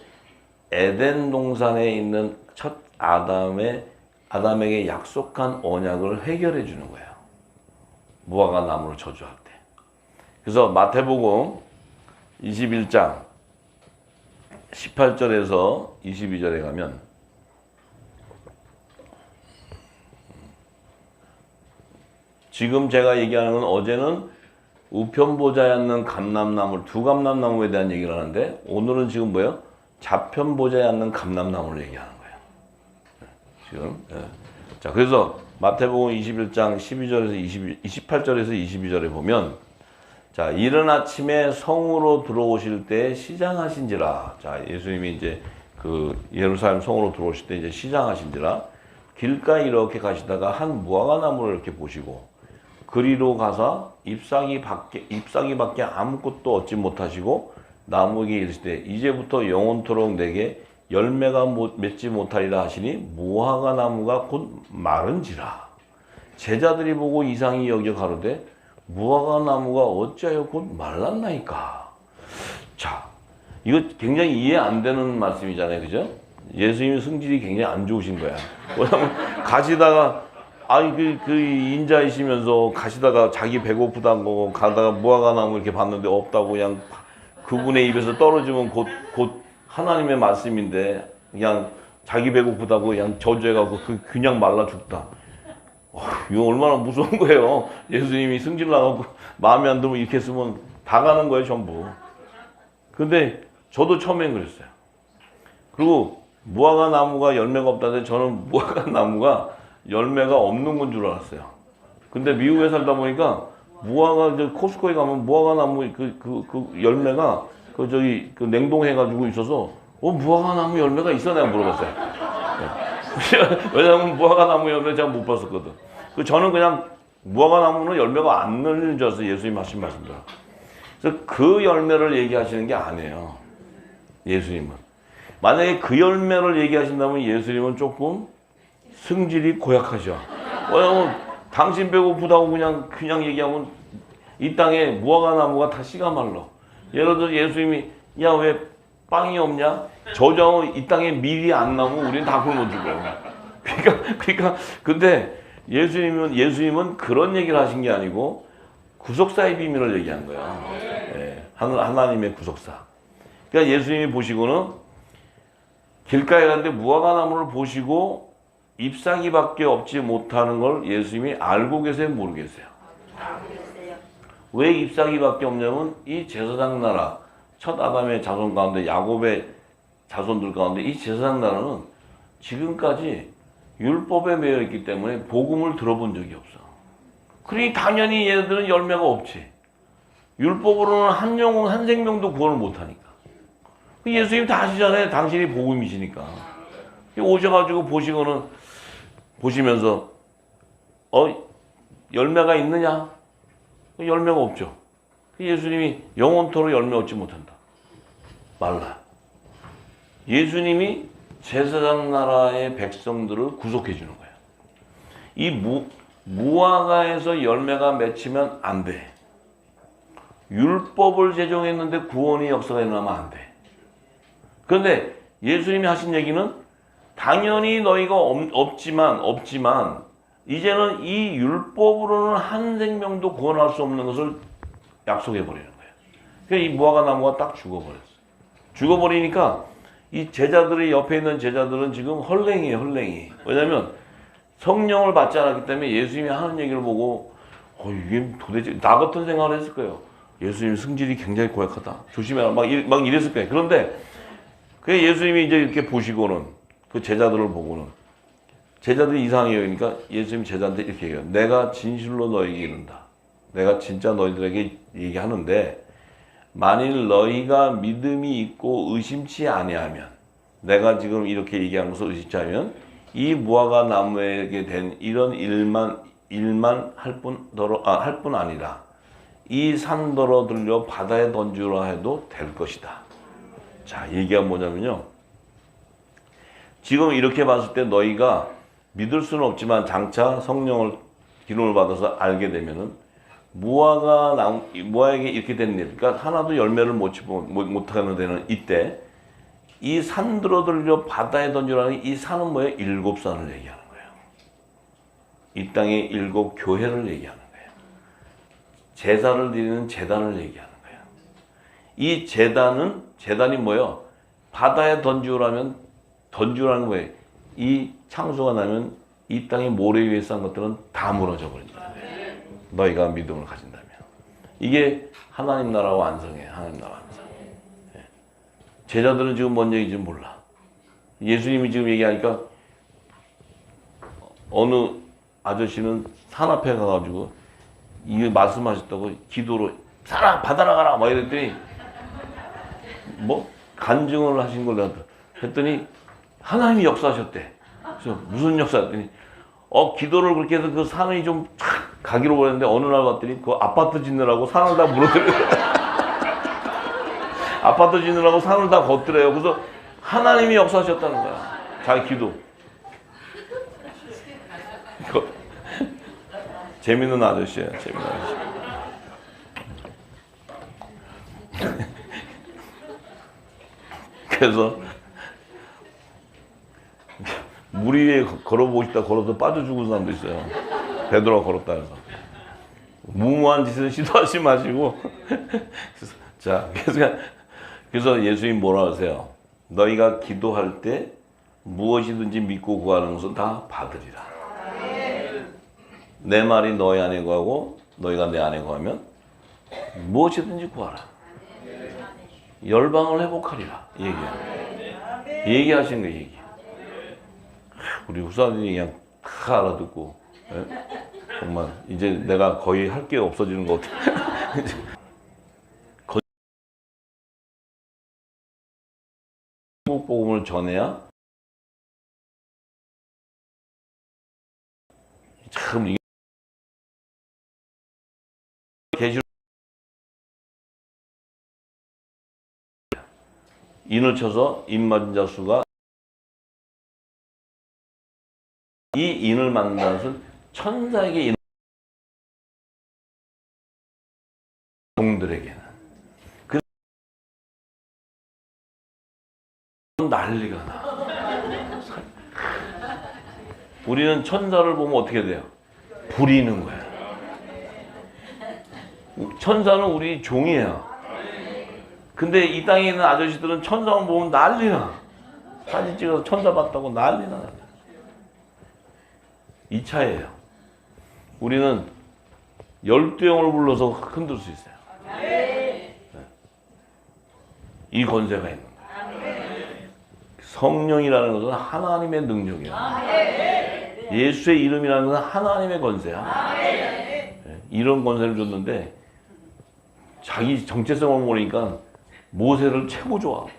에덴 동산에 있는 첫 아담에게 약속한 언약을 해결해 주는 거예요. 무화과 나무를 저주할 때. 그래서 마태복음 21장 18절에서 22절에 가면 지금 제가 얘기하는 건 어제는 우편보좌에 앉는 두 감람나무에 대한 얘기를 하는데 오늘은 지금 뭐예요? 좌편보좌에 앉는 감람나무를 얘기하는 거예요. 지금. 자, 그래서 마태복음 21장 28절에서 22절에 보면 자, 이른 아침에 성으로 들어오실 때 시장하신지라. 자, 예수님이 이제 그 예루살렘 성으로 들어오실 때 이제 시장하신지라. 길가에 이렇게 가시다가 한 무화과 나무를 이렇게 보시고 그리로 가사 잎사귀밖에 아무것도 얻지 못하시고 나무에게 이르시되 이제부터 영원토록 내게 열매가 맺지 못하리라 하시니 무화과 나무가 곧 마른지라. 제자들이 보고 이상히 여겨 가로되 무화과 나무가 어찌하여 곧 말랐나이까. 자, 이거 굉장히 이해 안 되는 말씀이잖아요. 그죠? 예수님의 성질이 굉장히 안 좋으신 거야. 왜냐면 가시다가 그 인자이시면서 가시다가 자기 배고프다는 거 가다가 무화과 나무 이렇게 봤는데 없다고 그냥 그분의 입에서 떨어지면 곧 하나님의 말씀인데 그냥 자기 배고프다고 그냥 저주해갖고 그냥 말라 죽다. 이거 얼마나 무서운 거예요. 예수님이 승질 나갖고 마음에 안 들면 이렇게 쓰면 다 가는 거예요, 전부. 근데 저도 처음엔 그랬어요. 그리고 무화과 나무가 열매가 없다는데 저는 무화과 나무가 열매가 없는 건 줄 알았어요. 근데 미국에 살다 보니까 무화과 코스코에 가면 무화과 나무 그 열매가 그 냉동해가지고 있어서 무화과 나무 열매가 있어? 내가 물어봤어요. 왜냐하면 무화과 나무 열매 제가 못 봤었거든. 저는 그냥 무화과 나무는 열매가 안 열리는 줄 알았어요. 예수님 하신 말씀대로. 그래서 그 열매를 얘기하시는 게 아니에요. 예수님은. 만약에 그 열매를 얘기하신다면 예수님은 조금 성질이 고약하죠. 왜냐면 당신 배고프다고 그냥 얘기하면 이 땅에 무화과 나무가 다 씨가 말라. 예를 들어 예수님이 야 왜 빵이 없냐? 저장은 이 땅에 밀이 안 나면 우리는 다 굶어 죽어요. 그러니까 근데 예수님은 그런 얘기를 하신 게 아니고 구속사의 비밀을 얘기한 거예요. 네, 하나님의 구속사. 그러니까 예수님이 보시고는 길가에 갔는데 무화과 나무를 보시고 잎사귀밖에 없지 못하는 걸 예수님이 알고 계세요, 모르고 계세요? 왜 잎사귀밖에 없냐면 이 제사장 나라 첫 아담의 자손 가운데 야곱의 자손들 가운데 이 제사장 나라는 지금까지 율법에 매여 있기 때문에 복음을 들어본 적이 없어. 그러니 당연히 얘들은 열매가 없지. 율법으로는 한 영혼 한 생명도 구원을 못하니까. 예수님 다 아시잖아요. 당신이 복음이시니까. 오셔가지고 보시면서 열매가 있느냐? 열매가 없죠. 예수님이 영원토록 열매 얻지 못한다. 말라. 예수님이 제사장 나라의 백성들을 구속해 주는 거예요. 이 무화과에서 열매가 맺히면 안 돼. 율법을 제정했는데 구원의 역사가 일어나면 안 돼. 그런데 예수님이 하신 얘기는 당연히 너희가 없지만 이제는 이 율법으로는 한 생명도 구원할 수 없는 것을 약속해 버리는 거예요. 그러니까 이 무화과 나무가 딱 죽어버렸어요. 죽어버리니까 이 제자들이 옆에 있는 제자들은 지금 헐랭이에요, 헐랭이. 왜냐하면 성령을 받지 않았기 때문에 예수님이 하는 얘기를 보고 이게 도대체 나 같은 생각을 했을 거예요. 예수님 승질이 굉장히 고약하다. 조심해라. 막 이랬을 거예요. 그런데 그 예수님이 이제 이렇게 보시고는 그 제자들을 보고는 제자들이 이상하게 여기니까 예수님 제자한테 이렇게 얘기해요. 내가 진실로 너에게 이른다. 내가 진짜 너희들에게 얘기하는데 만일 너희가 믿음이 있고 의심치 아니하면 내가 지금 이렇게 얘기하는 것을 의심치 않으면 이 무화과 나무에게 된 이런 일만 할 뿐 아니라 이 산더러 들려 바다에 던지라 해도 될 것이다. 자, 얘기가 뭐냐면요. 지금 이렇게 봤을 때 너희가 믿을 수는 없지만 장차 성령을 기름을 받아서 알게 되면은 무화과에게 이렇게 되는 일, 그러니까 하나도 열매를 못하는 데는 이때 이 산들어 들려 바다에 던지라는 이 산은 뭐예요? 7산을 얘기하는 거예요. 이 땅의 7 교회를 얘기하는 거예요. 제사를 드리는 제단을 얘기하는 거예요. 이 제단이 뭐예요? 바다에 던지라는 거예요. 이 창수가 나면 이 땅의 모래 위에 쌓은 것들은 다 무너져 버린다. 너희가 믿음을 가진다면. 이게 하나님 나라 완성이에요. 하나님 나라 완성. 제자들은 지금 뭔 얘기인지 몰라. 예수님이 지금 얘기하니까 어느 아저씨는 산 앞에 가가지고 이 말씀하셨다고 기도로 받아라 가라 막 이랬더니 뭐 간증을 하신 걸로 했더니 하나님이 역사하셨대. 그래서 무슨 역사했더니 기도를 그렇게 해서 그 산이 좀 가기로 보냈는데 어느 날 봤더니 그 아파트 짓느라고 산을 다 무너뜨려요. 아파트 짓느라고 산을 다 걷더래요. 그래서 하나님이 역사하셨다는 거야. 자기 기도. 재밌는 아저씨예요. 재밌는 아저씨. 그래서 물 위에 걸어보고 싶다 걸어서 빠져 죽은 사람도 있어요. 베드로가 걸었다 해서. 무모한 짓을 시도하지 마시고. 자, 그래서 예수님 뭐라 하세요? 너희가 기도할 때 무엇이든지 믿고 구하는 것은 다 받으리라. 내 말이 너희 안에 구하고 너희가 내 안에 구하면 무엇이든지 구하라. 열방을 회복하리라. 얘기하신 거 얘기. 우리 후사님이 그냥 다 알아듣고 정말 이제 내가 거의 할 게 없어지는 것 같아. 한국 복음을 전해야 참 이게 계시 인을 쳐서 인 맞은 자 수가 이 인을 만나는 것은 천사에게 종들에게는 그 난리가 나. 우리는 천사를 보면 어떻게 돼요? 부리는 거야. 천사는 우리 종이에요. 근데 이 땅에 있는 아저씨들은 천사만 보면 난리나. 사진 찍어서 천사 봤다고 난리나. 이 차이에요. 우리는 12영을 불러서 흔들 수 있어요. 이 권세가 있는 거예요. 성령이라는 것은 하나님의 능력이에요. 예수의 이름이라는 것은 하나님의 권세야. 예, 이런 권세를 줬는데 자기 정체성을 모르니까 모세를 최고 좋아하고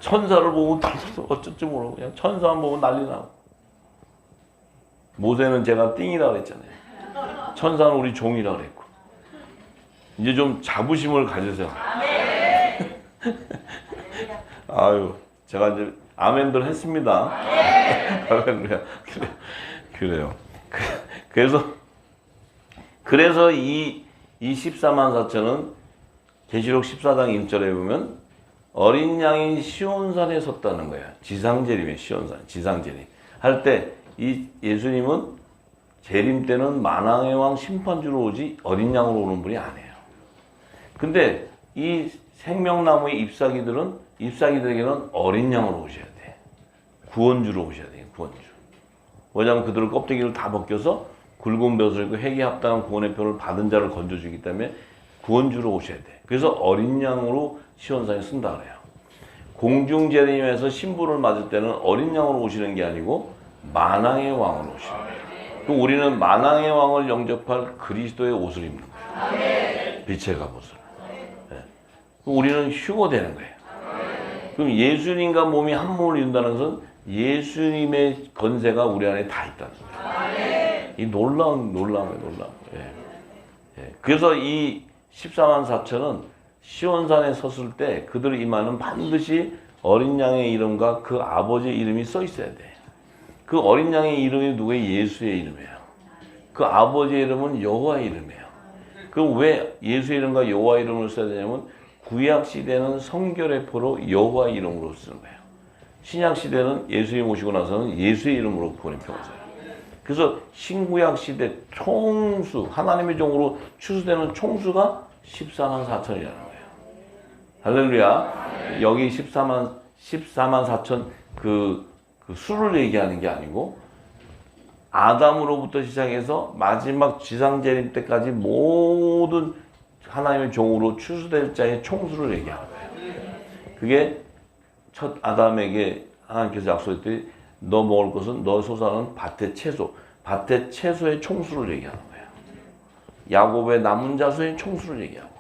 천사를 보고 어쩔 모르고 그냥 천사만 보고 난리 나고. 모세는 제가 띵이라 그랬잖아요. 천사는 우리 종이라 그랬고. 이제 좀 자부심을 가지세요. 아유, 제가 이제 아멘들 했습니다. 그래요. 그래서 이 14만 4천은 계시록 14장 1절에 보면 어린 양이 시온산에 섰다는 거야. 지상재림이에요. 시온산, 지상재림. 할 때 이 예수님은 재림 때는 만왕의 왕 심판주로 오지 어린 양으로 오는 분이 아니에요. 근데 이 생명나무의 잎사귀들에게는 어린 양으로 오셔야 돼. 구원주로 오셔야 돼요. 구원주. 왜냐하면 그들을 껍데기를 다 벗겨서 굵은 벼슬 입고 회개에 합당한 구원의 표를 받은 자를 건져주기 때문에 구원주로 오셔야 돼. 그래서 어린 양으로 시온산에 쓴다 그래요. 공중재림에서 신부를 맞을 때는 어린 양으로 오시는 게 아니고 만왕의 왕으로 오시는 거예요. 그럼 우리는 만왕의 왕을 영접할 그리스도의 옷을 입는 거예요. 빛의 갑옷을. 네. 그럼 우리는 휴거되는 거예요. 그럼 예수님과 몸이 한 몸을 이룬다는 것은 예수님의 건세가 우리 안에 다 있다는 거예요. 이 놀라움이에요. 예. 예. 그래서 이 14만 4천은 시온산에 섰을 때 그들 이마는 반드시 어린 양의 이름과 그 아버지의 이름이 써 있어야 돼. 그 어린 양의 이름이 누구의? 예수의 이름이에요. 그 아버지의 이름은 여호와의 이름이에요. 그럼 왜 예수의 이름과 여호와의 이름을 써야 되냐면 구약 시대는 성결의 표로 여호와의 이름으로 쓰는 거예요. 신약 시대는 예수님 오시고 나서는 예수의 이름으로 구원의 표가 써요. 그래서 신구약 시대 총수, 하나님의 종으로 추수되는 총수가 14만 4천이라는 거예요. 할렐루야. 여기 14만 4천 그 수를 얘기하는 게 아니고 아담으로부터 시작해서 마지막 지상재림 때까지 모든 하나님의 종으로 추수될 자의 총수를 얘기하는 거예요. 그게 첫 아담에게 하나님께서 약속했더니 너 먹을 것은 너 소사는 밭의 채소의 총수를 얘기하는 거예요. 야곱의 남은 자손의 총수를 얘기하고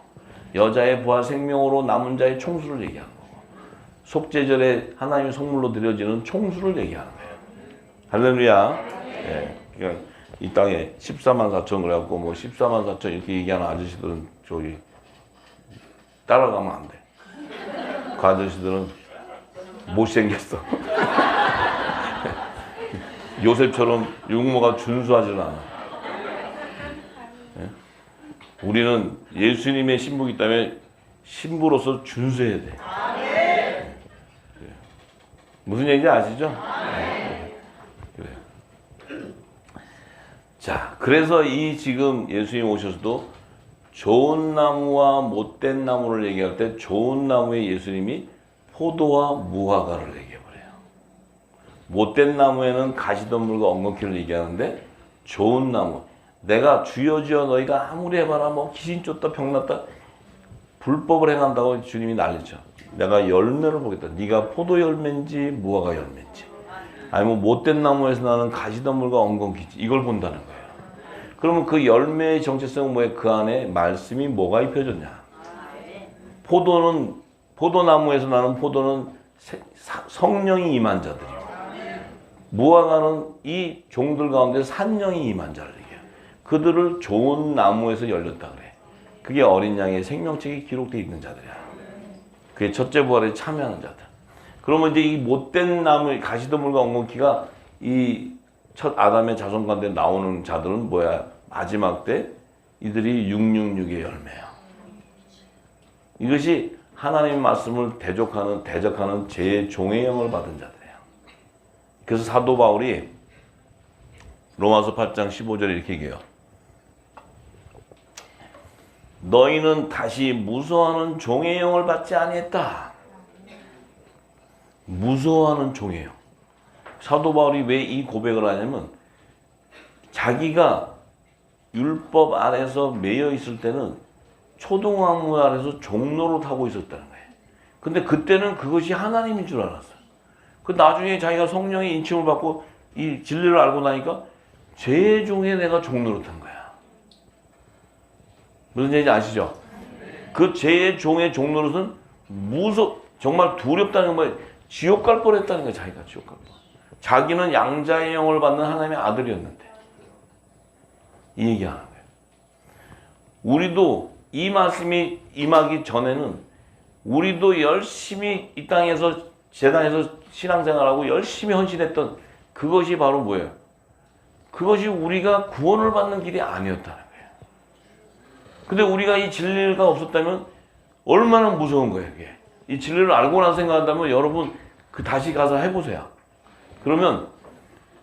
여자의 부활 생명으로 남은 자의 총수를 얘기하는 거고 속죄절에 하나님의 선물로 드려지는 총수를 얘기하는 거예요. 할렐루야. 예, 그러니까 이 땅에 14만 4천 그래갖고 뭐 14만 4천 이렇게 얘기하는 아저씨들은 저기 따라가면 안 돼. 그 아저씨들은 못생겼어. 요셉처럼 육모가 준수하지는 않아. 예? 우리는 예수님의 신부이기 때문에 신부로서 준수해야 돼. 무슨 얘기인지 아시죠? 그래요. 자, 그래서 이 지금 예수님 오셔서도 좋은 나무와 못된 나무를 얘기할 때 좋은 나무에 예수님이 포도와 무화과를 얘기해버려요. 못된 나무에는 가시덤불과 엉겅퀴를 얘기하는데 좋은 나무, 내가 주여 너희가 아무리 해봐라 뭐 귀신 쫓다 병났다 불법을 행한다고 주님이 난리죠. 내가 열매를 보겠다. 네가 포도 열매인지 무화과 열매인지 아니면 못된 나무에서 나는 가시덤불과 엉겅퀴지 이걸 본다는 거예요. 그러면 그 열매의 정체성은 뭐예요? 그 안에 말씀이 뭐가 입혀졌냐. 포도나무에서 나는 포도는 성령이 임한 자들이고 무화과는 이 종들 가운데 산령이 임한 자를 얘기해요. 그들을 좋은 나무에서 열렸다 그래. 그게 어린 양의 생명책이 기록되어 있는 자들이야. 그게 첫째 부활에 참여하는 자들. 그러면 이제 이 못된 나무, 가시덤불과 엉겅퀴가 이 첫 아담의 자손 가운데 나오는 자들은 뭐야? 마지막 때 이들이 666의 열매야. 이것이 하나님의 말씀을 대적하는 제 종의 영을 받은 자들이에요. 그래서 사도 바울이 로마서 8장 15절에 이렇게 얘기해요. 너희는 다시 무서워하는 종의 영을 받지 아니했다. 무서워하는 종의 영. 사도 바울이 왜 이 고백을 하냐면 자기가 율법 아래서 매여 있을 때는 초등학문 아래서 종로를 하고 있었다는 거예요. 근데 그때는 그것이 하나님인 줄 알았어요. 그 나중에 자기가 성령의 인침을 받고 이 진리를 알고 나니까 죄의 종에 내가 종노릇한 거야. 무슨 얘기인지 아시죠? 그 죄의 종의 종노릇은 정말 두렵다는 건 지옥 갈 뻔했다는 거야. 자기가 지옥 갈 뻔. 자기는 양자의 영을 받는 하나님의 아들이었는데 이 얘기하는 거예요. 우리도 이 말씀이 임하기 전에는 우리도 열심히 이 땅에서 재단에서 신앙생활하고 열심히 헌신했던 그것이 바로 뭐예요? 그것이 우리가 구원을 받는 길이 아니었다는 거예요. 근데 우리가 이 진리가 없었다면 얼마나 무서운 거예요, 이게. 이 진리를 알고 나서 생각한다면 여러분 다시 가서 해보세요. 그러면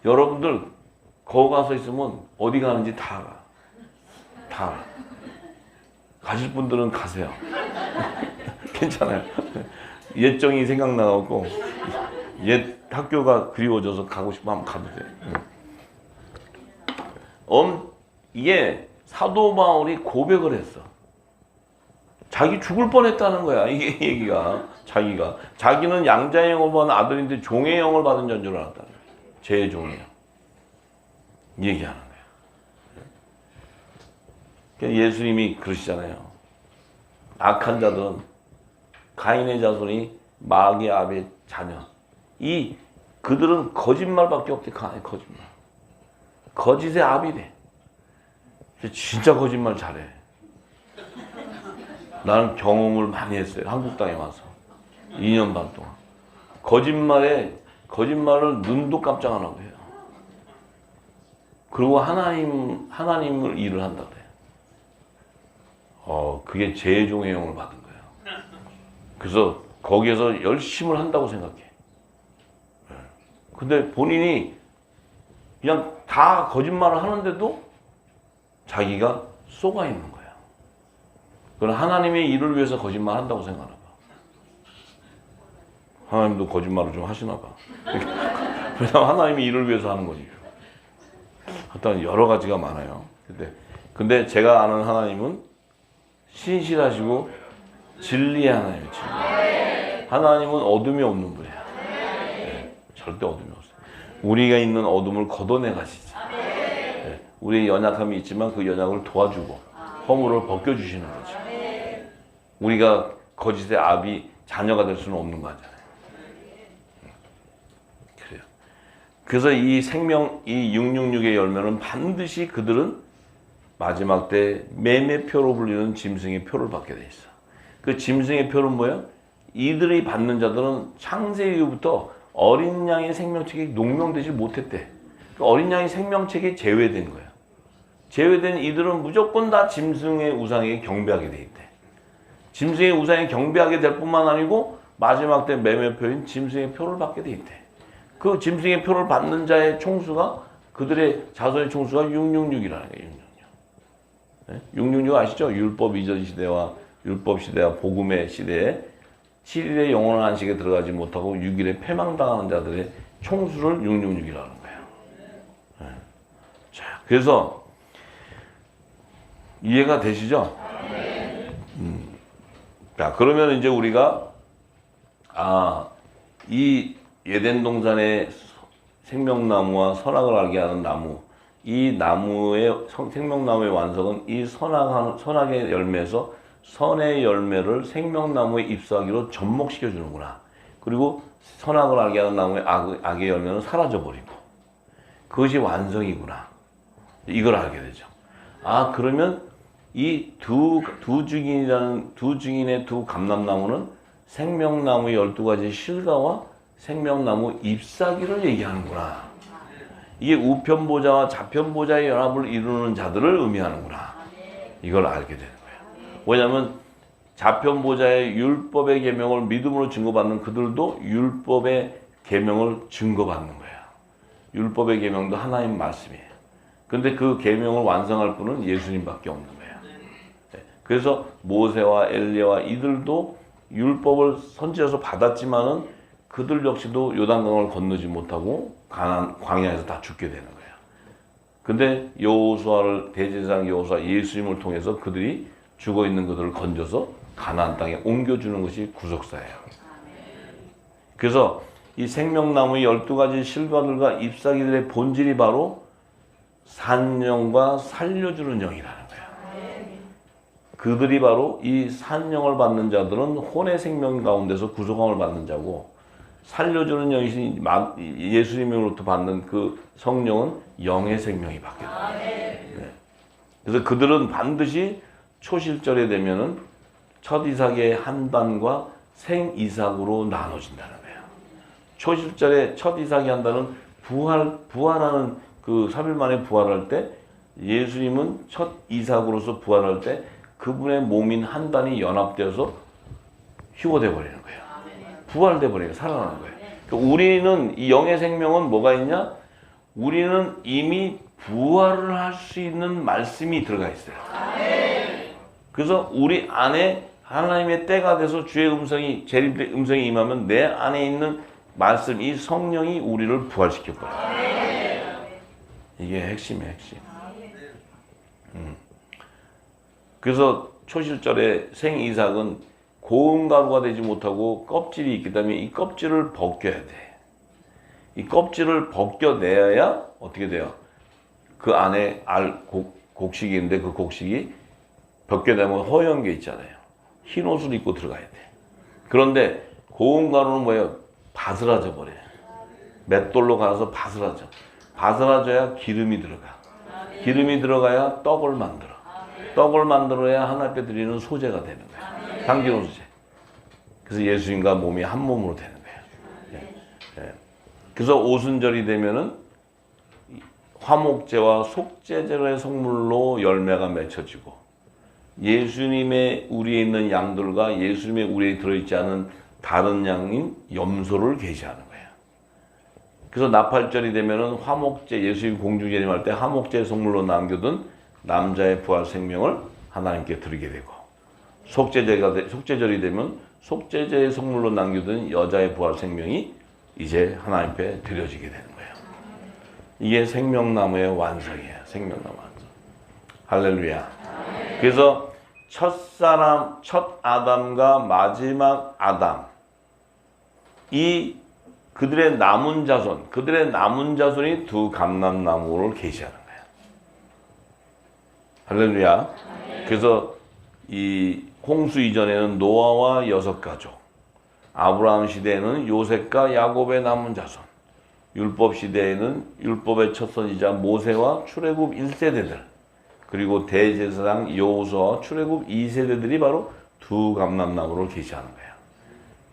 여러분들 거기 가서 있으면 어디 가는지 다 알아. 가실 분들은 가세요. 괜찮아요. 옛정이 생각나고 옛 학교가 그리워져서 가고 싶으면 한번 가보세요. 이게 사도 바울이 고백을 했어. 자기 죽을 뻔했다는 거야. 이게 얘기가 자기는 양자의 영을 받은 아들인데 종의 영을 받은 자인 줄 알았다는 거야. 제 종이요. 얘기하는 거야. 그러니까 예수님이 그러시잖아요. 악한 자들은 가인의 자손이 마귀 아벨의 자녀. 그들은 거짓말밖에 없대. 거짓말. 거짓의 아비래. 진짜 거짓말 잘해. 나는 경험을 많이 했어요. 한국 땅에 와서 2년 반 동안 거짓말을 눈도 깜짝 안 하고 해요. 그리고 하나님을 일을 한다 그래요. 그게 제종의 영을 받은 거예요. 그래서 거기에서 열심을 한다고 생각해. 근데 본인이 그냥 다 거짓말을 하는데도 자기가 속아 있는 거야. 그건 하나님의 일을 위해서 거짓말 한다고 생각하나 봐. 하나님도 거짓말을 좀 하시나 봐. 왜냐면 하나님의 일을 위해서 하는 거니까. 하여튼 여러 가지가 많아요. 근데 제가 아는 하나님은 신실하시고 진리의 하나님이에요. 진리. 하나님은 어둠이 없는 분이야. 네, 절대 어둠이 없어요. 우리가 있는 어둠을 걷어내 가시지. 네, 우리의 연약함이 있지만 그 연약을 도와주고 허물을 벗겨주시는 거죠. 우리가 거짓의 아비 자녀가 될 수는 없는 거잖아요. 그래요. 그래서 이 666의 열매는 반드시 그들은 마지막 때 매매표로 불리는 짐승의 표를 받게 돼 있어. 그 짐승의 표는 뭐야? 이들이 받는 자들은 창세 이후부터 어린 양의 생명책이 농명되지 못했대. 그 어린 양의 생명책이 제외된 거야. 제외된 이들은 무조건 다 짐승의 우상에게 경배하게 돼 있대. 짐승의 우상에 경배하게 될 뿐만 아니고 마지막 때 매매표인 짐승의 표를 받게 돼 있대. 그 짐승의 표를 받는 자의 총수가 그들의 자손의 총수가 666이라는 거예요. 666 아시죠? 율법 이전 시대와 율법 시대와 복음의 시대에 7일의 영원한 안식에 들어가지 못하고 6일에 패망당하는 자들의 총수를 666이라는 거예요. 자, 그래서 이해가 되시죠? 자, 그러면 이제 우리가 이 에덴 동산의 생명나무와 선악을 알게 하는 나무, 이 나무의 생명나무의 완성은 이 선악의 열매에서 선의 열매를 생명나무에 ip수하기로 접목시켜 주는구나. 그리고 선악을 알게 하는 나무의 악의 열매는 사라져 버리고 그것이 완성이구나. 이걸 알게 되죠. 그러면 이 두 증인의 두 감람나무는 생명나무의 12가지 실과와 생명나무 잎사귀를 얘기하는구나. 이게 우편보좌와 좌편보좌의 연합을 이루는 자들을 의미하는구나. 이걸 알게 되는 거예요. 왜냐하면 좌편보좌의 율법의 계명을 믿음으로 증거받는 그들도 율법의 계명을 증거받는 거예요. 율법의 계명도 하나님 말씀이에요. 근데 그 계명을 완성할 분은 예수님밖에 없는 거예요. 그래서 모세와 엘리야와 이들도 율법을 선지자서 받았지만은 그들 역시도 요단강을 건너지 못하고 광야에서 다 죽게 되는 거예요. 근데 대제사장 여호수아 예수님을 통해서 그들이 죽어 있는 그들을 건져서 가나안 땅에 옮겨주는 것이 구속사예요. 그래서 이 생명나무의 12가지 실과들과 잎사귀들의 본질이 바로 산영과 살려주는 영이라는 거예요. 그들이 바로 이 산영을 받는 자들은 혼의 생명 가운데서 구속함을 받는 자고, 살려주는 영이신 예수님으로부터 받는 그 성령은 영의 생명이 받게 됩니다. 네. 그래서 그들은 반드시 초실절에 되면은 첫 이삭의 한 단과 생 이삭으로 나눠진다는 거예요. 초실절에 첫 이삭이 한 단은 부활하는 그 3일 만에 부활할 때, 예수님은 첫 이삭으로서 부활할 때 그분의 몸인 한 단이 연합되어서 휴거돼 버리는 거예요. 부활돼 버려요. 살아나는 거예요. 그러니까 우리는 이 영의 생명은 뭐가 있냐? 우리는 이미 부활을 할 수 있는 말씀이 들어가 있어요. 그래서 우리 안에 하나님의 때가 돼서 주의 음성이, 재림의 음성이 임하면 내 안에 있는 말씀, 이 성령이 우리를 부활시켜 버려요. 이게 핵심이에요, 핵심. 그래서 초실절에 생 이삭은 고운 가루가 되지 못하고 껍질이 있기 때문에 이 껍질을 벗겨야 돼. 이 껍질을 벗겨내야 어떻게 돼요? 그 안에 곡식이 있는데 그 곡식이 벗겨내면 허연 게 있잖아요. 흰 옷을 입고 들어가야 돼. 그런데 고운 가루는 뭐예요? 바스라져 버려요. 맷돌로 갈아서 바스라져. 바스라져야 기름이 들어가. 기름이 들어가야 떡을 만들어. 떡을 만들어야 하나님 앞에 드리는 소재가 되는 거예요. 향기로운 소재. 그래서 예수님과 몸이 한 몸으로 되는 거예요. 예. 그래서 오순절이 되면은 화목제와 속죄제의 성물로 열매가 맺혀지고, 예수님의 우리에 있는 양들과 예수님의 우리에 들어있지 않은 다른 양인 염소를 계시하는 거예요. 그래서 나팔절이 되면은 화목제, 예수님 공중재림할 때 화목제 성물로 남겨둔 남자의 부활 생명을 하나님께 드리게 되고, 속죄절이 되면 속죄제의 성물로 남겨둔 여자의 부활 생명이 이제 하나님 앞에 드려지게 되는 거예요. 이게 생명나무의 완성이에요. 생명나무 완성. 할렐루야. 그래서 첫 아담과 마지막 아담, 이 그들의 남은 자손이 두 감람나무를 계시하는 거예요. 할렐루야. 그래서 이 홍수 이전에는 노아와 6가족, 아브라함 시대에는 요셉과 야곱의 남은 자손, 율법 시대에는 율법의 첫 선지자 모세와 출애굽 1세대들, 그리고 대제사장 여호수아와 출애굽 2세대들이 바로 두 감람나무를 계시하는 거예요.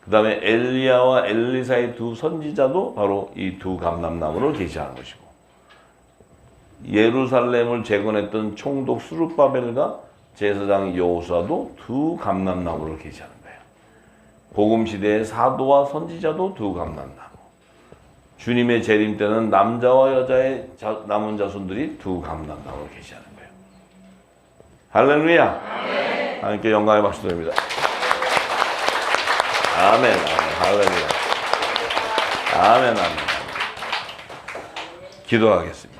그 다음에 엘리야와 엘리사의 두 선지자도 바로 이 두 감람나무를 계시하는 것이고, 예루살렘을 재건했던 총독 스룹바벨과 제사장 여호수아도 두 감람나무를 계시하는 거예요. 복음 시대의 사도와 선지자도 두 감람나무. 주님의 재림 때는 남자와 여자의 남은 자손들이 두 감람나무를 계시하는 거예요. 할렐루야. 하나님께 영광의 박수 드립니다. 아멘. 할렐루야. 아멘. 기도하겠습니다.